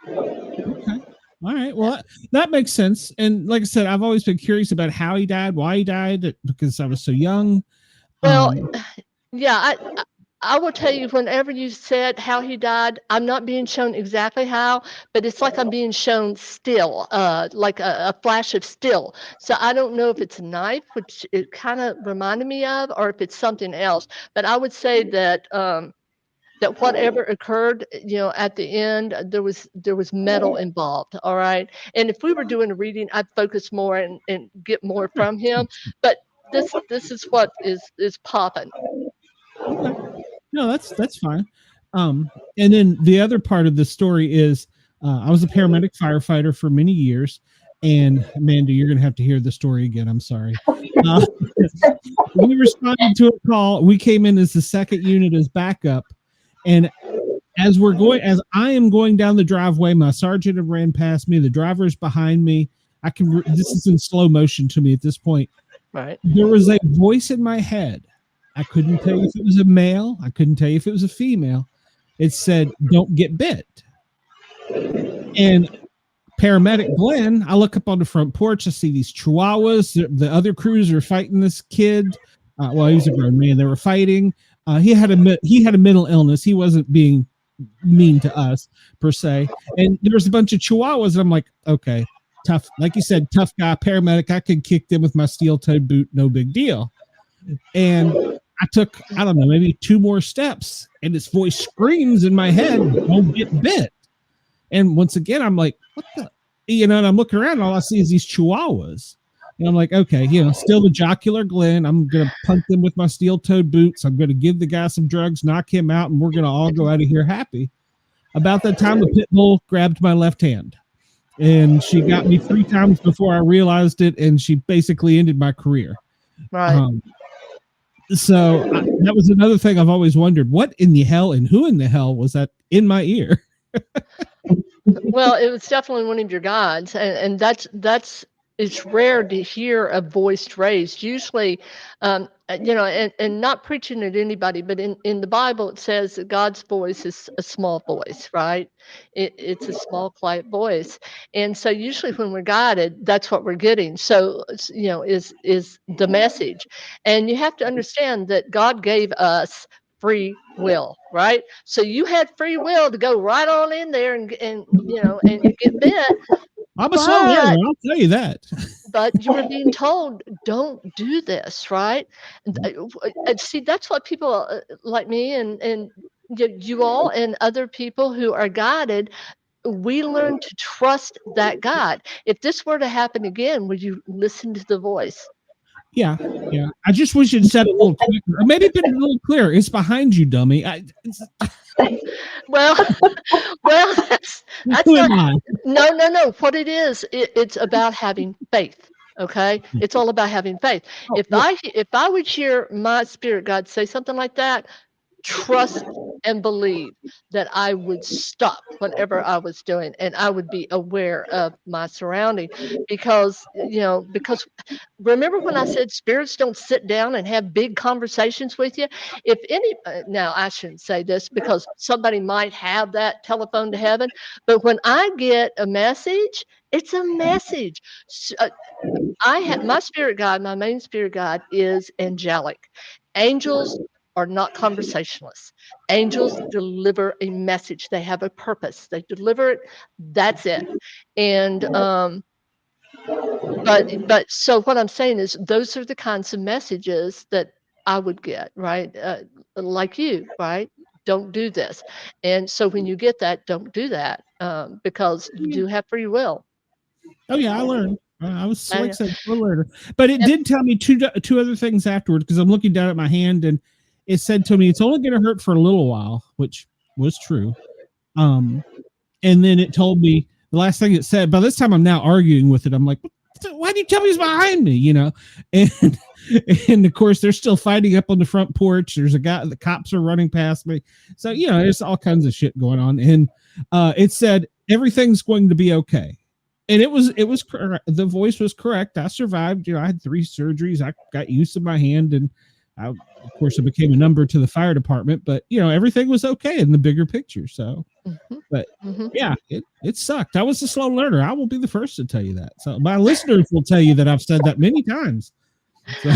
Okay. All right. Well, that makes sense. And like I said, I've always been curious about how he died, why he died, because I was so young. Well, yeah, I will tell you, whenever you said how he died, I'm not being shown exactly how, but it's like I'm being shown still, like a flash of still. So I don't know if it's a knife, which it kind of reminded me of, or if it's something else. But I would say that that whatever occurred, at the end, there was metal involved. All right. And if we were doing a reading, I'd focus more and get more from him. But this is what is popping. Okay. No, that's fine. And then the other part of the story is I was a paramedic firefighter for many years. And Amanda, you're going to have to hear the story again. I'm sorry. We responded to a call. We came in as the second unit as backup. And as I am going down the driveway, my sergeant had ran past me. The driver's behind me. This is in slow motion to me at this point. Right. There was a voice in my head. I couldn't tell you if it was a male. I couldn't tell you if it was a female. It said, "Don't get bit." And paramedic Glenn, I look up on the front porch. I see these chihuahuas. The other crews are fighting this kid. Well, he was a grown man. They were fighting. He had a mental illness. He wasn't being mean to us per se. And there was a bunch of chihuahuas. And I'm like, okay, tough. Like you said, tough guy, paramedic. I could kick them with my steel-toed boot. No big deal. And I took, I don't know, maybe 2 more steps, and this voice screams in my head, "Don't get bit." And once again, I'm like, what the, and I'm looking around, and all I see is these chihuahuas. And I'm like, okay, still the jocular Glenn. I'm going to punt them with my steel-toed boots. I'm going to give the guy some drugs, knock him out, and we're going to all go out of here happy. About that time, a pit bull grabbed my left hand, and she got me 3 times before I realized it, and she basically ended my career. Right. So that was another thing I've always wondered, what in the hell and who in the hell was that in my ear? Well, it was definitely one of your gods, and that's it's rare to hear a voice raised. Usually, and not preaching at anybody, but in the Bible it says that God's voice is a small voice, right? It's a small, quiet voice, and so usually when we're guided, that's what we're getting. So is the message, and you have to understand that God gave us free will, right? So you had free will to go right on in there and get bit. I'm a slow learner, I'll tell you that. But you were being told, don't do this, right? And see, that's what people like me and you all and other people who are guided, we learn to trust that God. If this were to happen again, would you listen to the voice? Yeah. I just wish you'd said it a little quicker, or maybe been a little clearer. It's behind you, dummy. Well, that's not. No. What it is, it's about having faith. Okay, it's all about having faith. If I would hear my spirit guide say something like that, trust and believe that I would stop whatever I was doing and I would be aware of my surrounding, because remember when I said spirits don't sit down and have big conversations with you? If any, now I shouldn't say this because somebody might have that telephone to heaven, but when I get a message, it's a message. I have my spirit guide, my main spirit guide is angelic. Angels are not conversationalists. Angels deliver a message. They have a purpose. They deliver it. That's it. And but so what I'm saying is those are the kinds of messages that I would get, right? Like you, right? Don't do this. And so when you get that, don't do that, because you do have free will. Oh yeah, I learned. I was like I said, a learner. But it did tell me two other things afterwards, because I'm looking down at my hand and it said to me, it's only going to hurt for a little while, which was true. And then it told me, the last thing it said, by this time I'm now arguing with it. I'm like, why do you tell me it's behind me? And And of course, they're still fighting up on the front porch. There's a guy, the cops are running past me. So, there's all kinds of shit going on. And it said, everything's going to be okay. And it was correct. The voice was correct. I survived. I had 3 surgeries. I got use of my hand, and of course, I became a number to the fire department. But everything was okay in the bigger picture. So, but yeah, it sucked. I was a slow learner. I will be the first to tell you that. So my listeners will tell you that I've said that many times. So.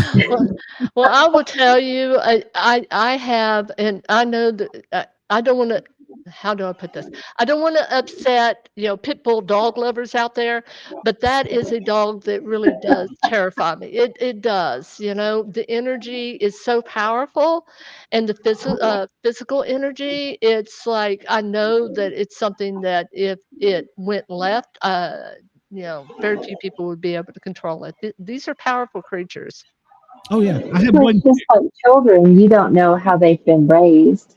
Well, I will tell you, I have, and I know that I don't want to. How do I put this? I don't want to upset, pit bull dog lovers out there, but that is a dog that really does terrify me. It does. The energy is so powerful, and the physical energy. It's like I know that it's something that if it went left, very few people would be able to control it. These are powerful creatures. Oh yeah, I have But one. just like children, you don't know how they've been raised.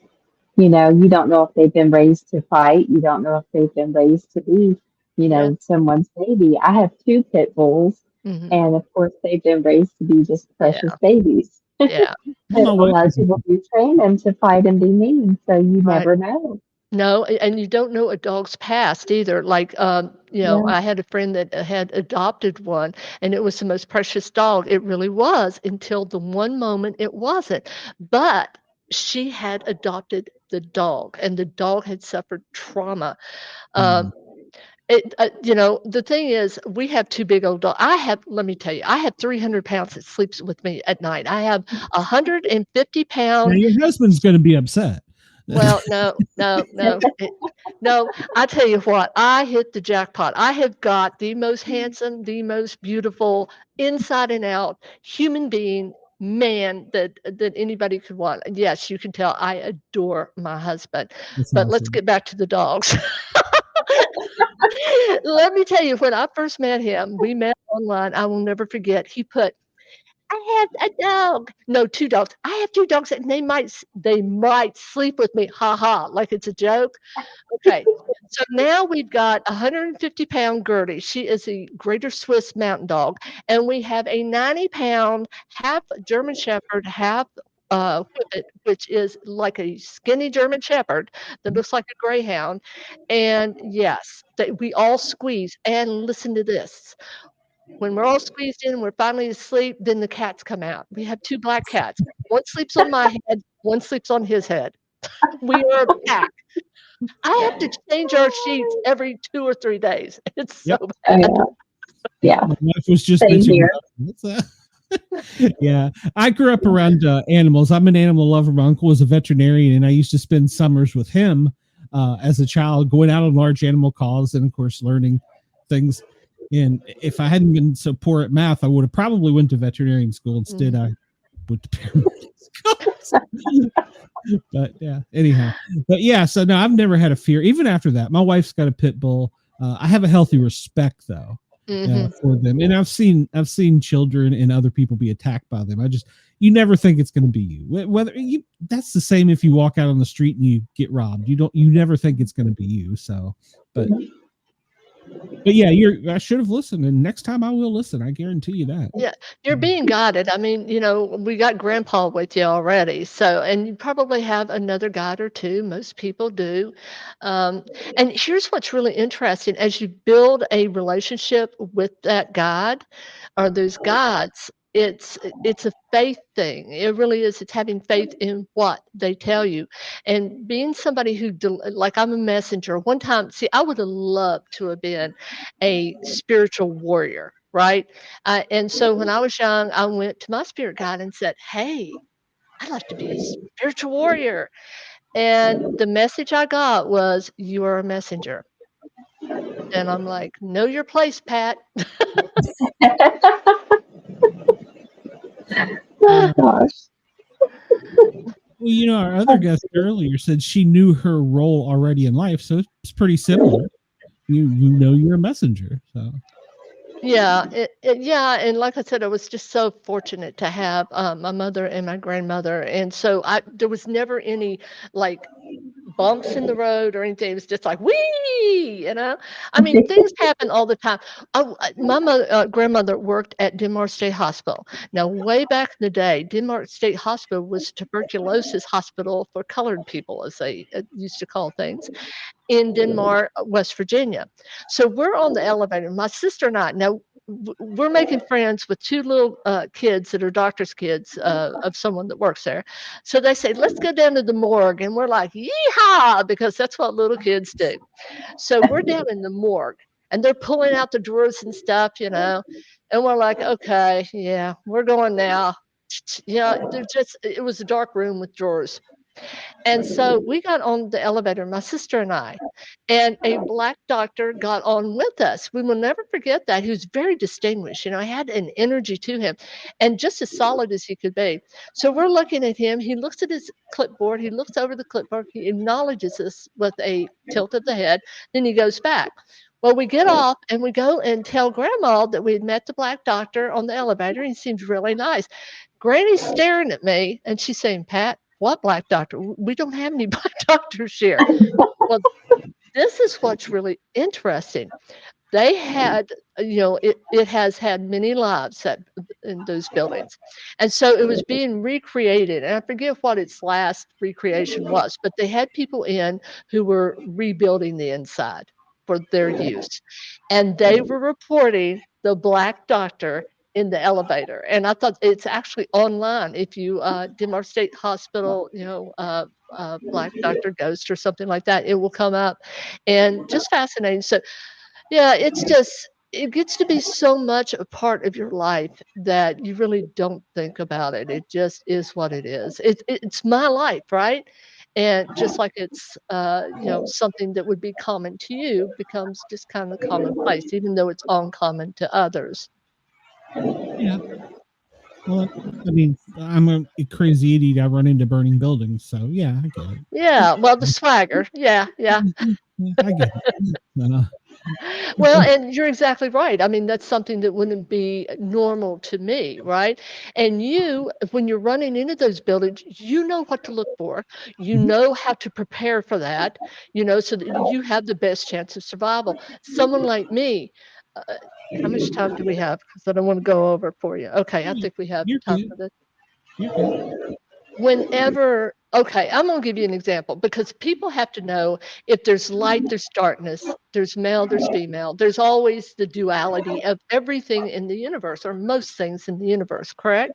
You don't know if they've been raised to fight. You don't know if they've been raised to be, someone's baby. I have 2 pit bulls, and of course, they've been raised to be just precious babies. Yeah. But a lot of people do train them to fight and be mean, so you never know. No, and you don't know a dog's past either. Like, I had a friend that had adopted one, and it was the most precious dog. It really was, until the one moment it wasn't. But she had adopted the dog, and the dog had suffered trauma. The thing is, we have 2 big old dogs. Let me tell you, I have 300 pounds that sleeps with me at night. I have 150 pound. Now your husband's going to be upset. Well, no. I tell you what, I hit the jackpot. I have got the most handsome, the most beautiful, inside and out human being, man that anybody could want. And yes, you can tell I adore my husband. That's but awesome. Let's get back to the dogs. Let me tell you, when I first met him, we met online. I will never forget. He put, I have a dog. No, 2 dogs. I have 2 dogs, and they might sleep with me. Ha ha, like it's a joke. Okay, so now we've got a 150-pound Gertie. She is a Greater Swiss Mountain Dog, and we have a 90-pound half German Shepherd, half Whippet, which is like a skinny German Shepherd that looks like a greyhound. And yes, we all squeeze. And listen to this. When we're all squeezed in, we're finally asleep, then the cats come out. We have 2 black cats. One sleeps on my head, one sleeps on his head. We are a pack. I have to change our sheets every 2 or 3 days. It's so bad. Yeah. My wife was just Same mentioning here. What's that? Yeah, I grew up around animals. I'm an animal lover. My uncle was a veterinarian, and I used to spend summers with him as a child, going out on large animal calls, and of course, learning things. And if I hadn't been so poor at math, I would have probably went to veterinarian school. Instead, I went to paramedic school. But yeah, anyhow. But yeah, so no, I've never had a fear. Even after that, my wife's got a pit bull. I have a healthy respect though for them, and I've seen children and other people be attacked by them. You never think it's going to be you. That's the same if you walk out on the street and you get robbed. You never think it's going to be you. So, but yeah, I should have listened, and next time I will listen. I guarantee you that. Yeah, you're being guided. I mean, we got Grandpa with you already, so, and you probably have another guide or 2. Most people do. And here's what's really interesting: as you build a relationship with that guide or those guides, it's a faith thing. It really is. It's having faith in what they tell you, and being somebody who, like, I'm a messenger. One time, see, I would have loved to have been a spiritual warrior, right? And so when I was young, I went to my spirit guide and said, "Hey, I'd like to be a spiritual warrior." And the message I got was, "You are a messenger." And I'm like, "Know your place, Pat." Oh gosh. Well, our other guest earlier said she knew her role already in life, so it's pretty similar. You know you're a messenger, so. Yeah, and like I said, I was just so fortunate to have my mother and my grandmother, and so there was never any like bumps in the road or anything. It was just like, wee, you know? I mean, things happen all the time. My grandmother worked at Denmark State Hospital. Now, way back in the day, Denmark State Hospital was tuberculosis hospital for colored people, as they used to call things, in Denmark, West Virginia. So we're on the elevator, my sister and I. Now, we're making friends with two little kids that are doctor's kids of someone that works there. So they say, let's go down to the morgue. And we're like, yeehaw, because that's what little kids do. So we're down in the morgue and they're pulling out the drawers and stuff, you know. And we're like, okay, yeah, we're going now. Yeah, it was a dark room with drawers. And so we got on the elevator, my sister and I, and a Black doctor got on with us. We will never forget that. He was very distinguished. You know, he had an energy to him and just as solid as he could be. So we're looking at him. He looks at his clipboard. He looks over the clipboard. He acknowledges us with a tilt of the head. Then he goes back. Well, we get off and we go and tell Grandma that we had met the Black doctor on the elevator. He seems really nice. Granny's staring at me and she's saying, Pat, what Black doctor? We don't have any Black doctors here. Well, this is what's really interesting. They had, you know, it has had many lives in those buildings. And so it was being recreated. And I forget what its last recreation was, but they had people in who were rebuilding the inside for their use. And they were reporting the Black doctor in the elevator. And I thought it's actually online. If you Denmark State Hospital, you know, Black Doctor Ghost or something like that, it will come up. And just fascinating. So yeah, it's just, it gets to be so much a part of your life that you really don't think about it. It just is what it is. It's my life, right? And just like it's, you know, something that would be common to you becomes just kind of commonplace, even though it's uncommon to others. Yeah. Well, I mean, I'm a crazy idiot. I run into burning buildings, so yeah, I get it. Yeah, well, the swagger. Yeah. Yeah, I get it. Well, and you're exactly right. I mean, that's something that wouldn't be normal to me, right? And you, when you're running into those buildings, you know what to look for. You know how to prepare for that, you know, so that you have the best chance of survival. Someone like me, how much time do we have? Because I don't want to go over for you. Okay, I think we have You're time good. for this. You're good. Whenever, okay, I'm going to give you an example because people have to know if there's light, there's darkness, there's male, there's female. There's always the duality of everything in the universe, or most things in the universe, correct?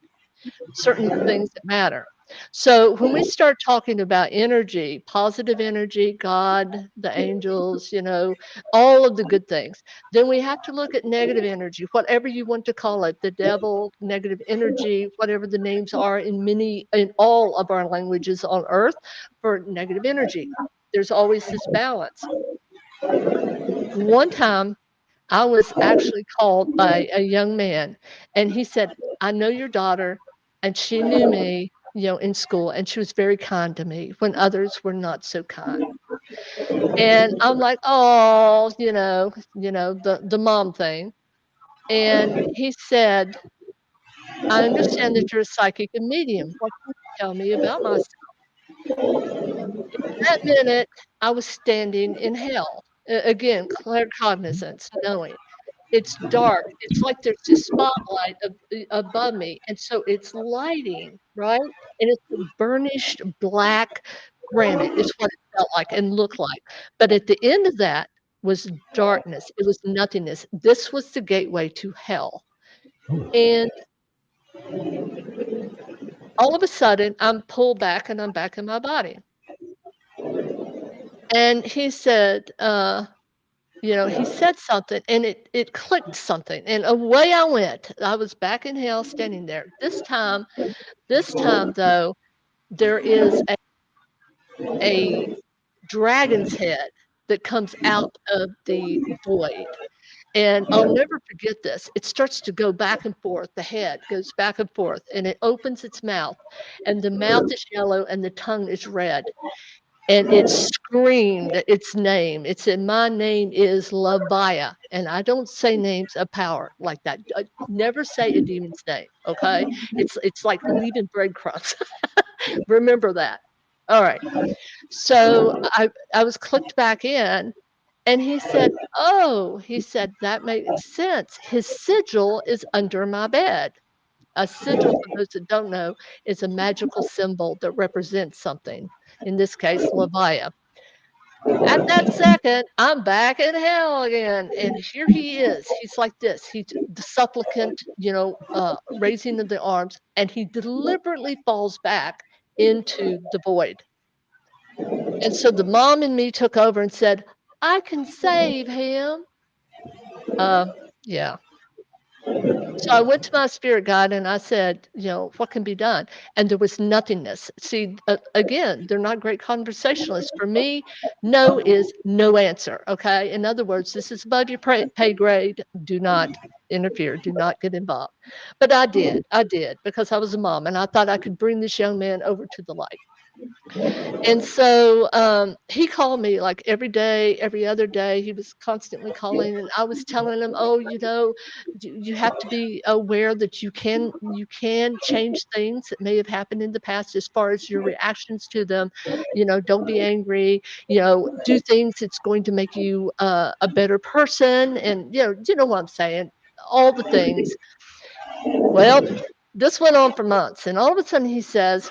Certain things that matter. So when we start talking about energy, positive energy, God, the angels, you know, all of the good things, then we have to look at negative energy, whatever you want to call it, the devil, negative energy, whatever the names are in all of our languages on earth for negative energy. There's always this balance. One time I was actually called by a young man, and he said, I know your daughter, and she knew me, you know, in school, and she was very kind to me when others were not so kind. And I'm like, oh, the mom thing. And he said, I understand that you're a psychic and medium. What can you tell me about myself? That minute, I was standing in hell. Again, claircognizance, knowing. It's dark. It's like there's this spotlight above me, and so it's lighting, right? And it's a burnished black granite is what it felt like and looked like. But at the end of that was darkness. It was nothingness. This was the gateway to hell. And all of a sudden, I'm pulled back and I'm back in my body. And he said, he said something and it clicked something and away I went. I was back in hell standing there. This time though, there is a dragon's head that comes out of the void. And I'll never forget this. It starts to go back and forth. The head goes back and forth and it opens its mouth and the mouth is yellow and the tongue is red. And it screamed its name. It said, my name is Labaya. And I don't say names of power like that. I never say a demon's name, okay? It's like leaving breadcrumbs. Remember that. All right. So I was clicked back in, and he said, "Oh," he said, "that makes sense. His sigil is under my bed." A sigil, for those that don't know, is a magical symbol that represents something. In this case, Levia. At that second, I'm back in hell again, and here he is. He's like this. He's the supplicant, raising of the arms, and he deliberately falls back into the void. And so the mom and me took over and said, "I can save him." Yeah. So I went to my spirit guide and I said, "What can be done?" And there was nothingness. See, again, they're not great conversationalists. For me, no is no answer. Okay. In other words, this is above your pay grade. Do not interfere. Do not get involved. But I did. Because I was a mom and I thought I could bring this young man over to the light. And so he called me like every day, every other day. He was constantly calling, and I was telling him, "Oh, you have to be aware that you can change things that may have happened in the past as far as your reactions to them. Don't be angry. Do things that's going to make you a better person." And you know what I'm saying? All the things. Well, this went on for months, and all of a sudden he says,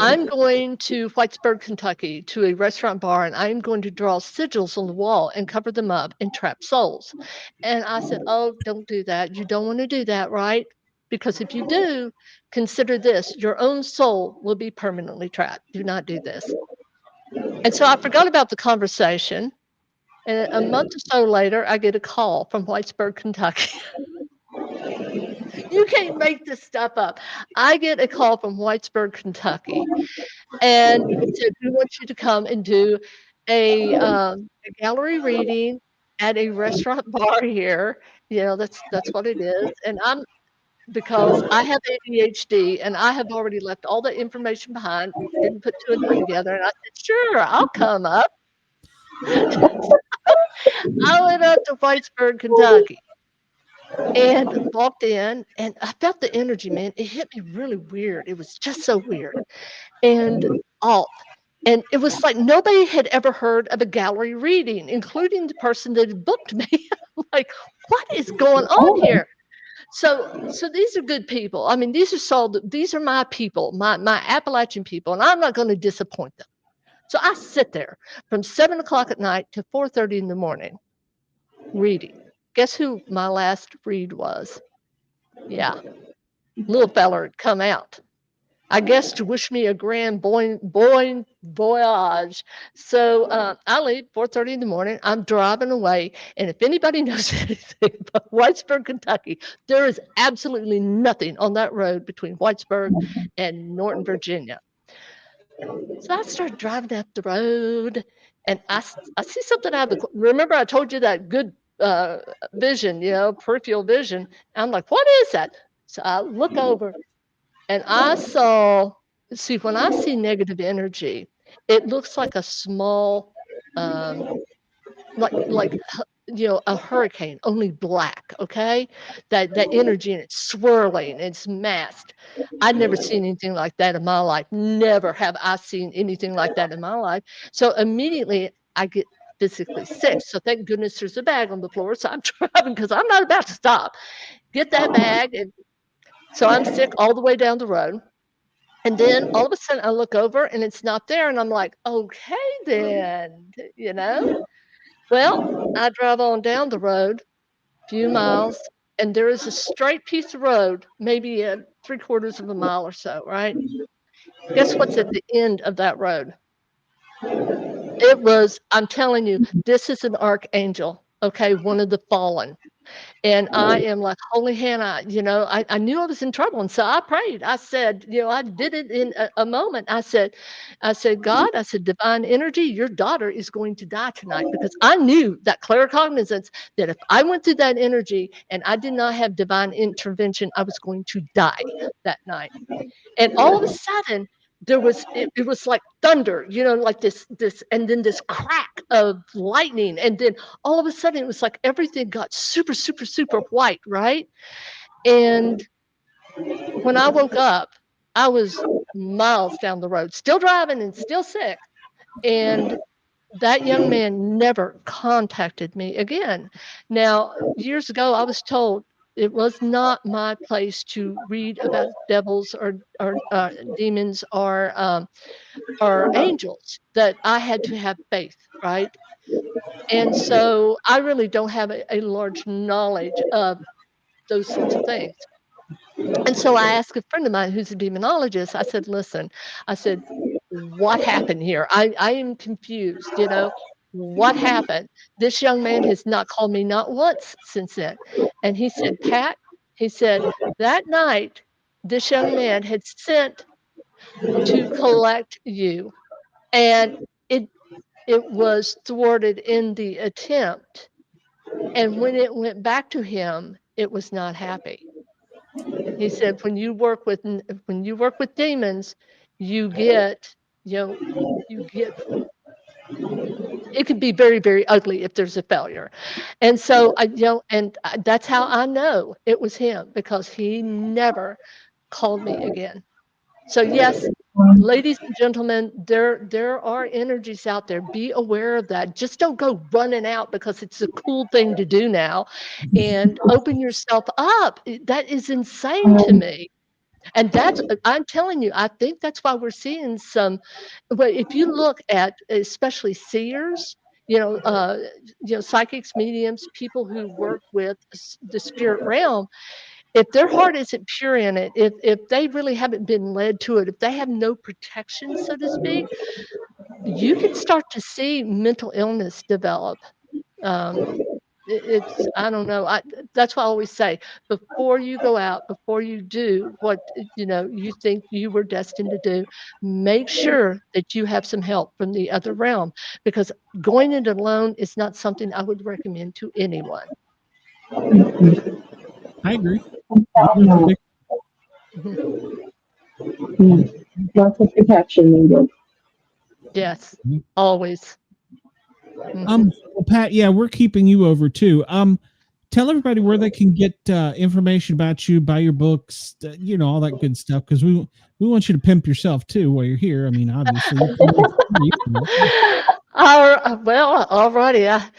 "I'm going to Whitesburg, Kentucky, to a restaurant bar, and I'm going to draw sigils on the wall and cover them up and trap souls." And I said, "Oh, don't do that. You don't want to do that, right? Because if you do, consider this, your own soul will be permanently trapped. Do not do this." And so I forgot about the conversation. And a month or so later, I get a call from Whitesburg, Kentucky. You can't make this stuff up. I get a call from Whitesburg, Kentucky. And it said, "We want you to come and do a gallery reading at a restaurant bar here." That's what it is. And because I have ADHD and I have already left all the information behind, didn't put two and two together. And I said, "Sure, I'll come up." I went up to Whitesburg, Kentucky, and walked in, and I felt the energy, man. It hit me really weird. It was just so weird and off. And it was like nobody had ever heard of a gallery reading, including the person that had booked me. I'm like, what is going on here? So these are good people. I mean, these are my people, my Appalachian people, and I'm not going to disappoint them. So I sit there from 7 o'clock at night to 4:30 in the morning reading. Guess who my last read was? Yeah, little feller had come out, I guess, to wish me a grand bon voyage. So I leave 4:30 in the morning. I'm driving away, and if anybody knows anything about Whitesburg, Kentucky, there is absolutely nothing on that road between Whitesburg and Norton, Virginia. So I start driving up the road, and I see something out of the. Remember, I told you that good vision, peripheral vision. I'm like, what is that? So I look over. And I when I see negative energy, it looks like a small, like a hurricane, only black. Okay, that energy and it's swirling, it's masked. I'd never seen anything like that in my life. Never have I seen anything like that in my life. So immediately I get physically sick. So thank goodness there's a bag on the floor. So I'm driving because I'm not about to stop. Get that bag, and so I'm sick all the way down the road. And then all of a sudden I look over and it's not there. And I'm like, okay, then, Well, I drive on down the road, few miles, and there is a straight piece of road, maybe 3/4 of a mile or so, right? Guess what's at the end of that road? I'm telling you, this is an archangel, okay, one of the fallen. And I am like, holy Hannah, I knew I was in trouble. And so I prayed. I said, I did it in a moment. I said, "God," I said, "divine energy, your daughter is going to die tonight." Because I knew that claircognizance that if I went through that energy and I did not have divine intervention, I was going to die that night. And all of a sudden, it was like thunder, like this, and then this crack of lightning. And then all of a sudden it was like everything got super, super, super white, right? And when I woke up, I was miles down the road, still driving and still sick. And that young man never contacted me again. Now, years ago, I was told it was not my place to read about devils or demons or angels, that I had to have faith, right? And so I really don't have a large knowledge of those sorts of things. And so I asked a friend of mine who's a demonologist, I said, listen, I said, what happened here? I am confused, what happened? This young man has not called me not once since then. And he said, Pat, he said, that night, this young man had sent to collect you. And it was thwarted in the attempt. And when it went back to him, it was not happy. He said, when you work with demons, you get, it could be very, very ugly if there's a failure. And so that's how I know it was him, because he never called me again. So yes, ladies and gentlemen, there are energies out there. Be aware of that. Just don't go running out because it's a cool thing to do now, and open yourself up. That is insane to me. And I'm telling you, I think that's why we're seeing some. But if you look at especially seers, psychics, mediums, people who work with the spirit realm, if their heart isn't pure in it, if they really haven't been led to it, if they have no protection, so to speak, you can start to see mental illness develop. I don't know. That's why I always say, before you go out, before you do what you think you were destined to do, make sure that you have some help from the other realm, because going it alone is not something I would recommend to anyone. I agree. Lots of protection needed. Yes, always. Well, Pat, yeah, we're keeping you over too. Tell everybody where they can get information about you, buy your books, all that good stuff, because we want you to pimp yourself too while you're here. I mean, obviously. Well, alrighty.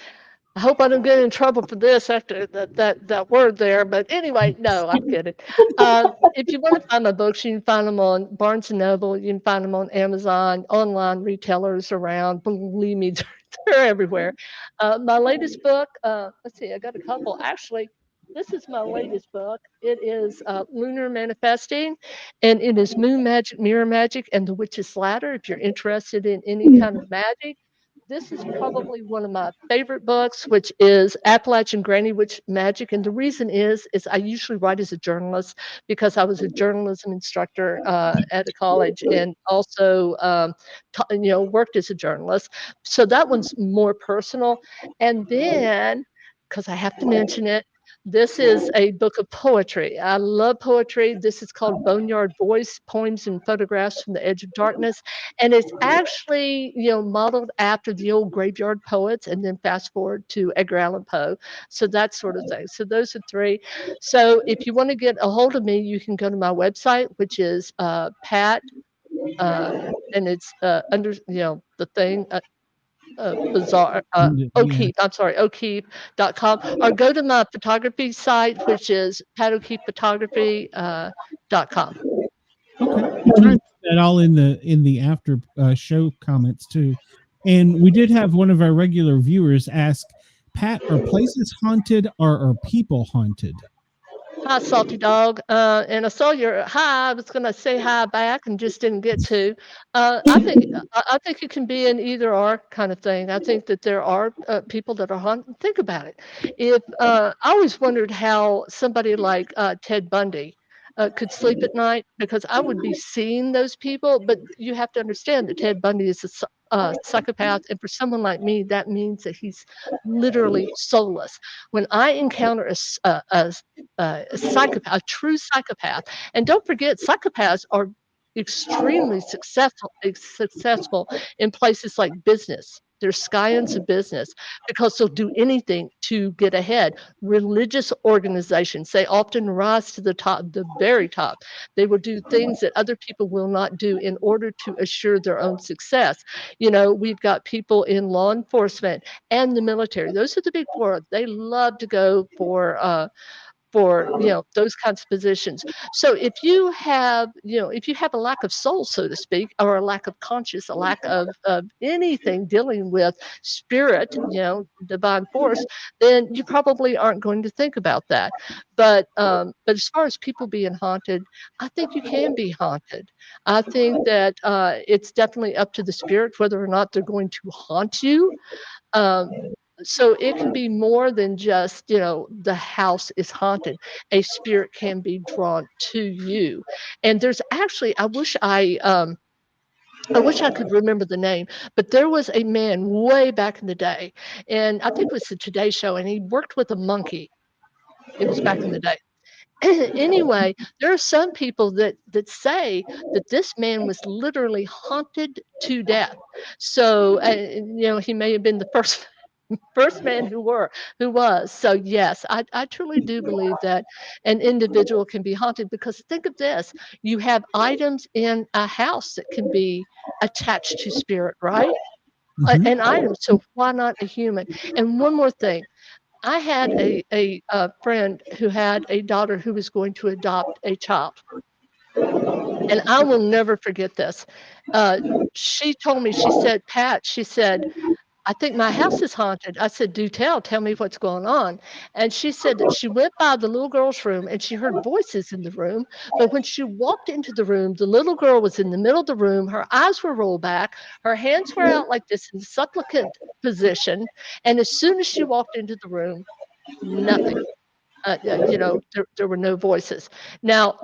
I hope I don't get in trouble for this after that word there. But anyway, no, I'm kidding. If you want to find my books, you can find them on Barnes & Noble. You can find them on Amazon, online retailers around. Believe me, they're everywhere. My latest book, let's see, I got a couple. Actually, this is my latest book. It is Lunar Manifesting, and it is Moon Magic, Mirror Magic, and the Witch's Ladder. If you're interested in any kind of magic, this is probably one of my favorite books, which is Appalachian Granny Witch Magic. And the reason is I usually write as a journalist, because I was a journalism instructor at a college, and also worked as a journalist. So that one's more personal. And then, because I have to mention it, this is a book of poetry. I love poetry. This is called Boneyard Voice, Poems and Photographs from the Edge of Darkness. And it's actually, modeled after the old graveyard poets, and then fast forward to Edgar Allan Poe. So that sort of thing. So those are three. So if you want to get a hold of me, you can go to my website, which is Pat, and it's under, the thing, bizarre O'Keefe. I'm sorry, O'Keefe.com, or go to my photography site, which is PatO'KeefePhotography.com. Okay, we'll try and put that all in the after show comments too. And we did have one of our regular viewers ask, Pat, are places haunted or are people haunted? Hi, Salty Dog. And I saw your hi. I was going to say hi back and just didn't get to. I think it can be an either or kind of thing. I think that there are people that are haunted. Think about it. If I always wondered how somebody like Ted Bundy could sleep at night, because I would be seeing those people. But you have to understand that Ted Bundy is a psychopath, and for someone like me, that means that he's literally soulless. When I encounter a psychopath, a true psychopath, and don't forget, psychopaths are extremely successful in places like business. They're scions of business because they'll do anything to get ahead. Religious organizations, they often rise to the top, the very top. They will do things that other people will not do in order to assure their own success. You know, we've got people in law enforcement and the military. Those are the big four. They love to go for those kinds of positions. So if you have a lack of soul, so to speak, or a lack of conscience, a lack of anything dealing with spirit, divine force, then you probably aren't going to think about that. But as far as people being haunted, I think you can be haunted. I think that it's definitely up to the spirit whether or not they're going to haunt you. So it can be more than just, the house is haunted. A spirit can be drawn to you. And there's actually, I wish I could remember the name, but there was a man way back in the day, and I think it was the Today Show, and he worked with a monkey. It was back in the day. Anyway, there are some people that say that this man was literally haunted to death. So, he may have been the first man who was. So yes, I truly do believe that an individual can be haunted, because think of this: you have items in a house that can be attached to spirit, right? An item. So why not a human? And one more thing. I had a friend who had a daughter who was going to adopt a child. And I will never forget this. She told me, she said, Pat, she said, I think my house is haunted. I said, do tell me what's going on. And she said that she went by the little girl's room and she heard voices in the room. But when she walked into the room, the little girl was in the middle of the room. Her eyes were rolled back. Her hands were out like this in supplicant position. And as soon as she walked into the room, nothing. There were no voices. Now,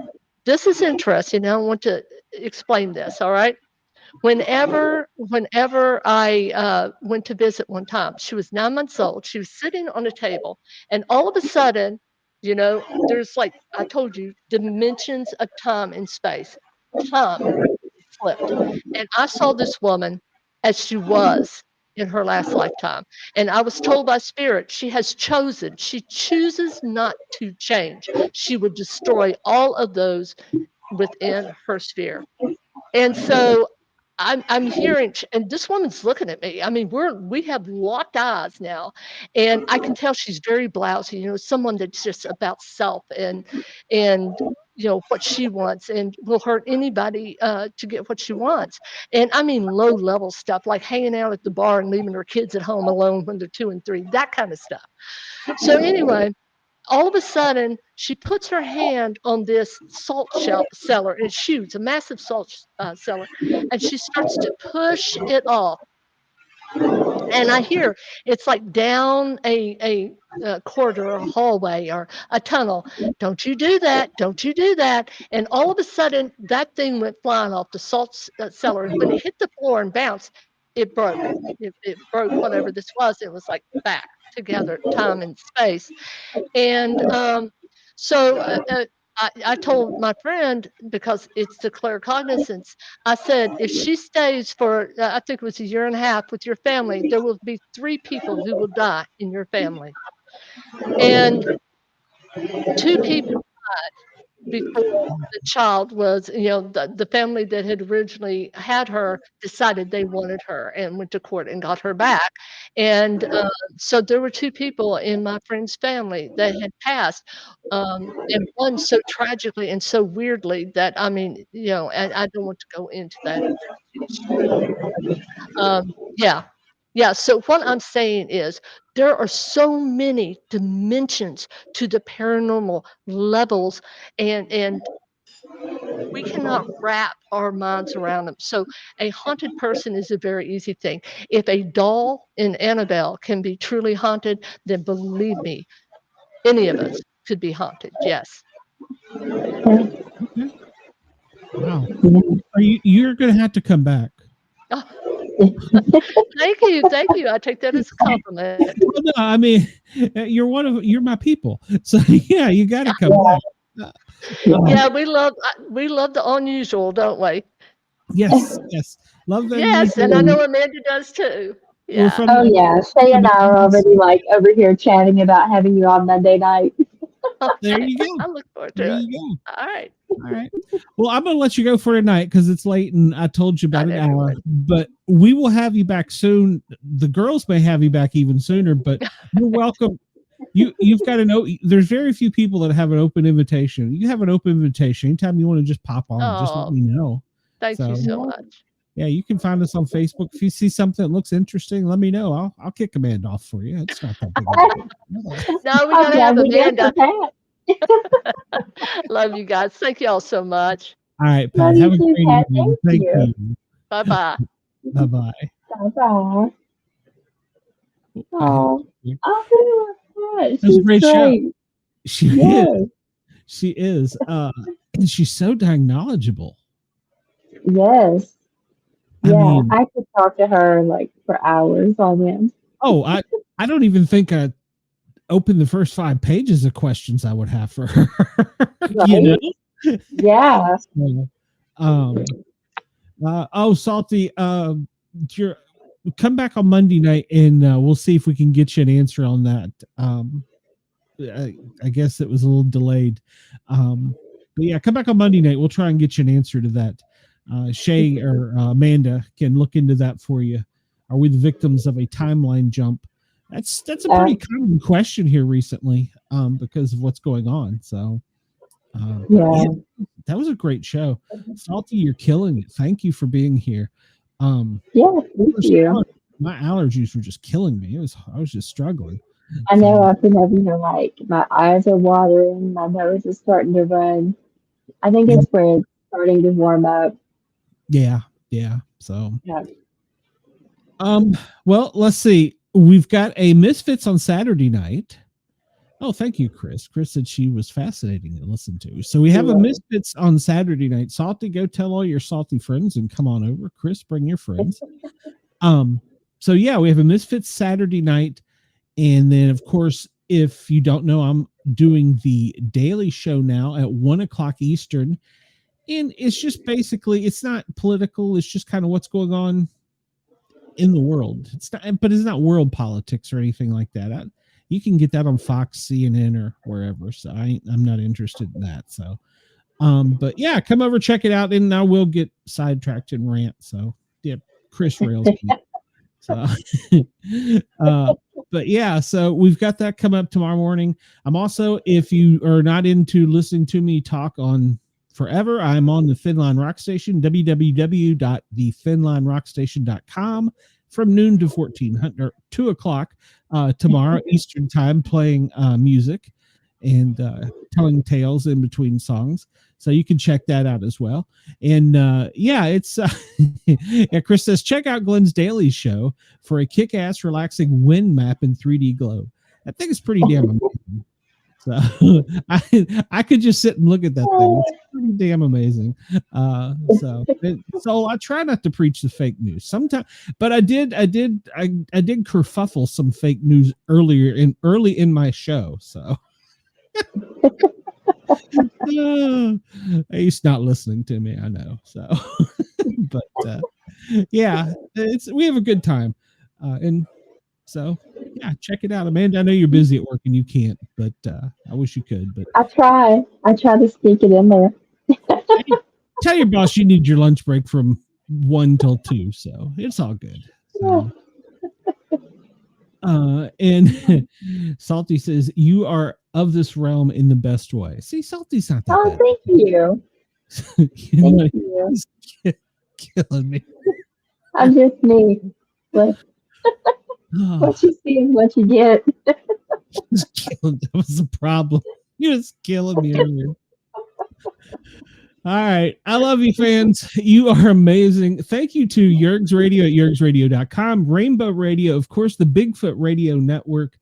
this is interesting. I want to explain this, all right? Whenever I went to visit one time, she was 9 months old. She was sitting on a table, and all of a sudden, there's, like I told you, dimensions of time and space. Time flipped, and I saw this woman as she was in her last lifetime. And I was told by spirit, she chooses not to change. She would destroy all of those within her sphere. And so I'm hearing, and this woman's looking at me. I mean, we have locked eyes now, and I can tell she's very blousy. Someone that's just about self and what she wants, and will hurt anybody to get what she wants. And I mean, low level stuff like hanging out at the bar and leaving her kids at home alone when they're 2 and 3, that kind of stuff. So anyway, all of a sudden, she puts her hand on this salt cellar, and it shoots a massive salt cellar, and she starts to push it off. And I hear it's like down a corridor or a hallway or a tunnel. Don't you do that. Don't you do that. And all of a sudden, that thing went flying off the salt cellar. And when it hit the floor and bounced, it broke. It broke whatever this was. It was like back together, time and space. And so I told my friend, because it's the claircognizance, I said, if she stays for, I think it was 1.5 years with your family, there will be 3 people who will die in your family. And 2 people died before the child was, the family that had originally had her decided they wanted her and went to court and got her back. And so there were 2 people in my friend's family that had passed, and one so tragically and so weirdly that, I mean, and I don't want to go into that. Yeah. So what I'm saying is, there are so many dimensions to the paranormal levels, and we cannot wrap our minds around them. So a haunted person is a very easy thing. If a doll in Annabelle can be truly haunted, then believe me, any of us could be haunted. Yes. Wow. You're going to have to come back. Oh. Thank you. I take that as a compliment. Well, no, I mean, you're my people, so yeah, you got to come back. Yeah, we love the unusual, don't we? Yes, love that. Yes, and I know Amanda does too. We're Yeah. from Oh yeah, Shay the and I are mountains. already like over here chatting about having you on Monday night. There Okay. you go. I look forward There to it. you go. All right. All right. Well, I'm gonna let you go for tonight because it's late and I told you about Not an hour. everyone. But we will have you back soon. The girls may have you back even sooner, but you're welcome. You've got to know there's very few people that have an open invitation. You have an open invitation. Anytime you want to just pop on, just let Oh, me know. thank you So so much. yeah, you can find us on Facebook. If you see something that looks interesting, let me know. I'll kick Amanda off for you. It's not that big of a deal. Now we I'm gotta have glad we get Amanda. for Pat. Love you guys. Thank you all so much. All right, Love Pat. you Have a too, great Pat. evening. Thank Thank you. you. Bye bye. Bye bye. Bye-bye. Oh, It oh, was a she's great show. great. She is. Yes, She is. And she's so dang knowledgeable. yes. I Yeah, mean, I could talk to her like for hours on end. oh, I don't even think I opened the first 5 pages of questions I would have for her. You know? Right? Yeah. So, oh, Salty, you're come back on Monday night and we'll see if we can get you an answer on that. I guess it was a little delayed. But yeah, come back on Monday night. We'll try and get you an answer to that. Shay or Amanda can look into that for you. Are we the victims of a timeline jump? That's a pretty common question here recently because of what's going on. So Yeah. that was a great show. Salty, you're killing it. Thank you for being here. Yeah, thank you. My allergies were just killing me. I was just struggling. I know I've been having like my eyes are watering, my nose is starting to run. I think it's where it's starting to warm up. Yeah. So Yeah. well, let's see. We've got a Misfits on Saturday night. Oh, thank you, Chris. Chris said she was fascinating to listen to. So we have a Misfits on Saturday night. Salty, go tell all your salty friends and come on over. Chris, bring your friends. So yeah, we have a Misfits Saturday night. And then, of course, if you don't know, I'm doing the daily show now at 1:00 Eastern. And it's just basically, it's not political. It's just kind of what's going on in the world. It's not, but it's not world politics or anything like that. You can get that on Fox, CNN, or wherever. So I'm not interested in that. So, but yeah, come over, check it out, and I will get sidetracked and rant. So yeah, Chris rails me. So, but yeah, so we've got that coming up tomorrow morning. I'm also, if you are not into listening to me talk on forever, I'm on the Thinline Rock Station, www.thethinlinerockstation.com from noon to 2 o'clock tomorrow Eastern time, playing music and telling tales in between songs. So you can check that out as well. And yeah, it's yeah, Chris says, check out Glenn's Daily Show for a kick-ass relaxing wind map in 3D glow. I think it's pretty damn amazing. So I could just sit and look at that thing. It's pretty damn amazing. So I try not to preach the fake news sometimes, but I did kerfuffle some fake news early in my show. So he's not listening to me, I know. So but yeah, we have a good time. And so yeah, check it out. Amanda, I know you're busy at work and you can't, but I wish you could. But I try to sneak it in there. Tell your boss you need your lunch break from 1 till 2, so it's all good. So, and Salty says, you are of this realm in the best way. See, Salty's not that bad. Thank you. Thank you. He's killing me. I'm just me. What you see is what you get. That was the problem. He was killing me earlier. All right. I love you, fans. You are amazing. Thank you to Yerg's Radio at yergsradio.com, Rainbow Radio, of course, the Bigfoot Radio Network.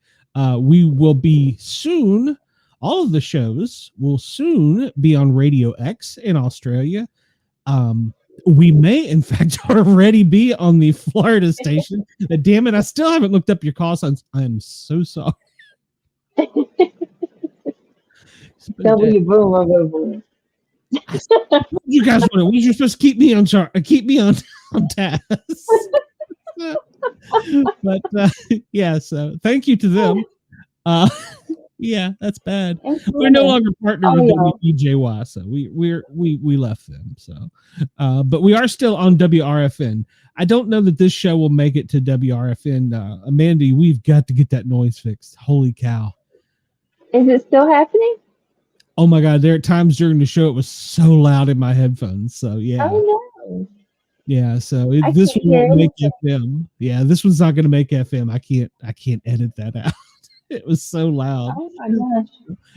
We will be soon, all of the shows will soon be on Radio X in Australia. We may, in fact, already be on the Florida station. Damn it, I still haven't looked up your call signs. I'm so sorry. You guys want it? You're supposed to keep me on chart, keep me on task. But yeah, so thank you to them. Yeah, that's bad. We're no longer partnered with WEJY, so we left them. So, but we are still on WRFN. I don't know that this show will make it to WRFN. Amanda, we've got to get that noise fixed. Holy cow! Is it still happening? Oh my God! There are times during the show it was so loud in my headphones. So yeah. Oh no. Yeah, so this one won't make FM. Yeah, this one's not going to make FM. I can't edit that out. It was so loud. Oh my gosh.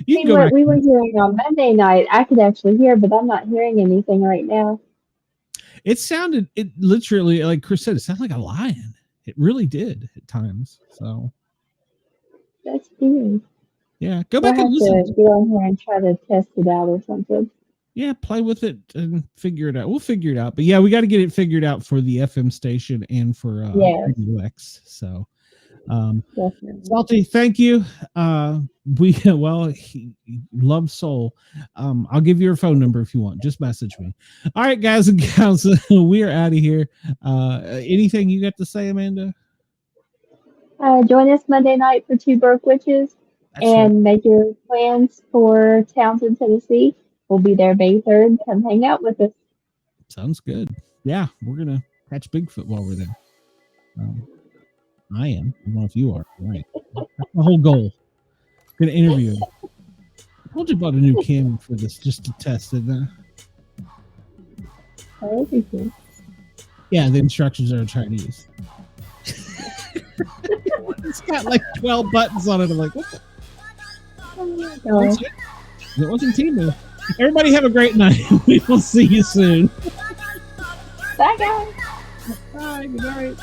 You can go what we were hearing on Monday night, I could actually hear, but I'm not hearing anything right now. It literally, like Chris said, it sounded like a lion. It really did at times. So that's weird. Yeah, go back and listen. To go on here and try to test it out or something. Yeah, play with it and figure it out. We'll figure it out. But yeah, we got to get it figured out for the FM station and for UX. So Salty, thank you. He loves soul. I'll give you your phone number if you want. Just message me. All right, guys and gals, we are out of here. Anything you got to say, Amanda? Join us Monday night for Two Broke Witches. That's right. Make your plans for Townsend, Tennessee. We'll be there May 3rd. Come hang out with us. Sounds good. Yeah, we're going to catch Bigfoot while we're there. I am. I don't know if you are. Right. That's the whole goal. Going to interview him. I told you about a new camera for this just to test it. Oh, that'd be cool. Yeah, the instructions are in Chinese. It's got like 12 buttons on it. I'm like, what the? Oh my gosh. It wasn't Timu. Everybody have a great night. We will see you soon. Bye, guys. Bye. Good night.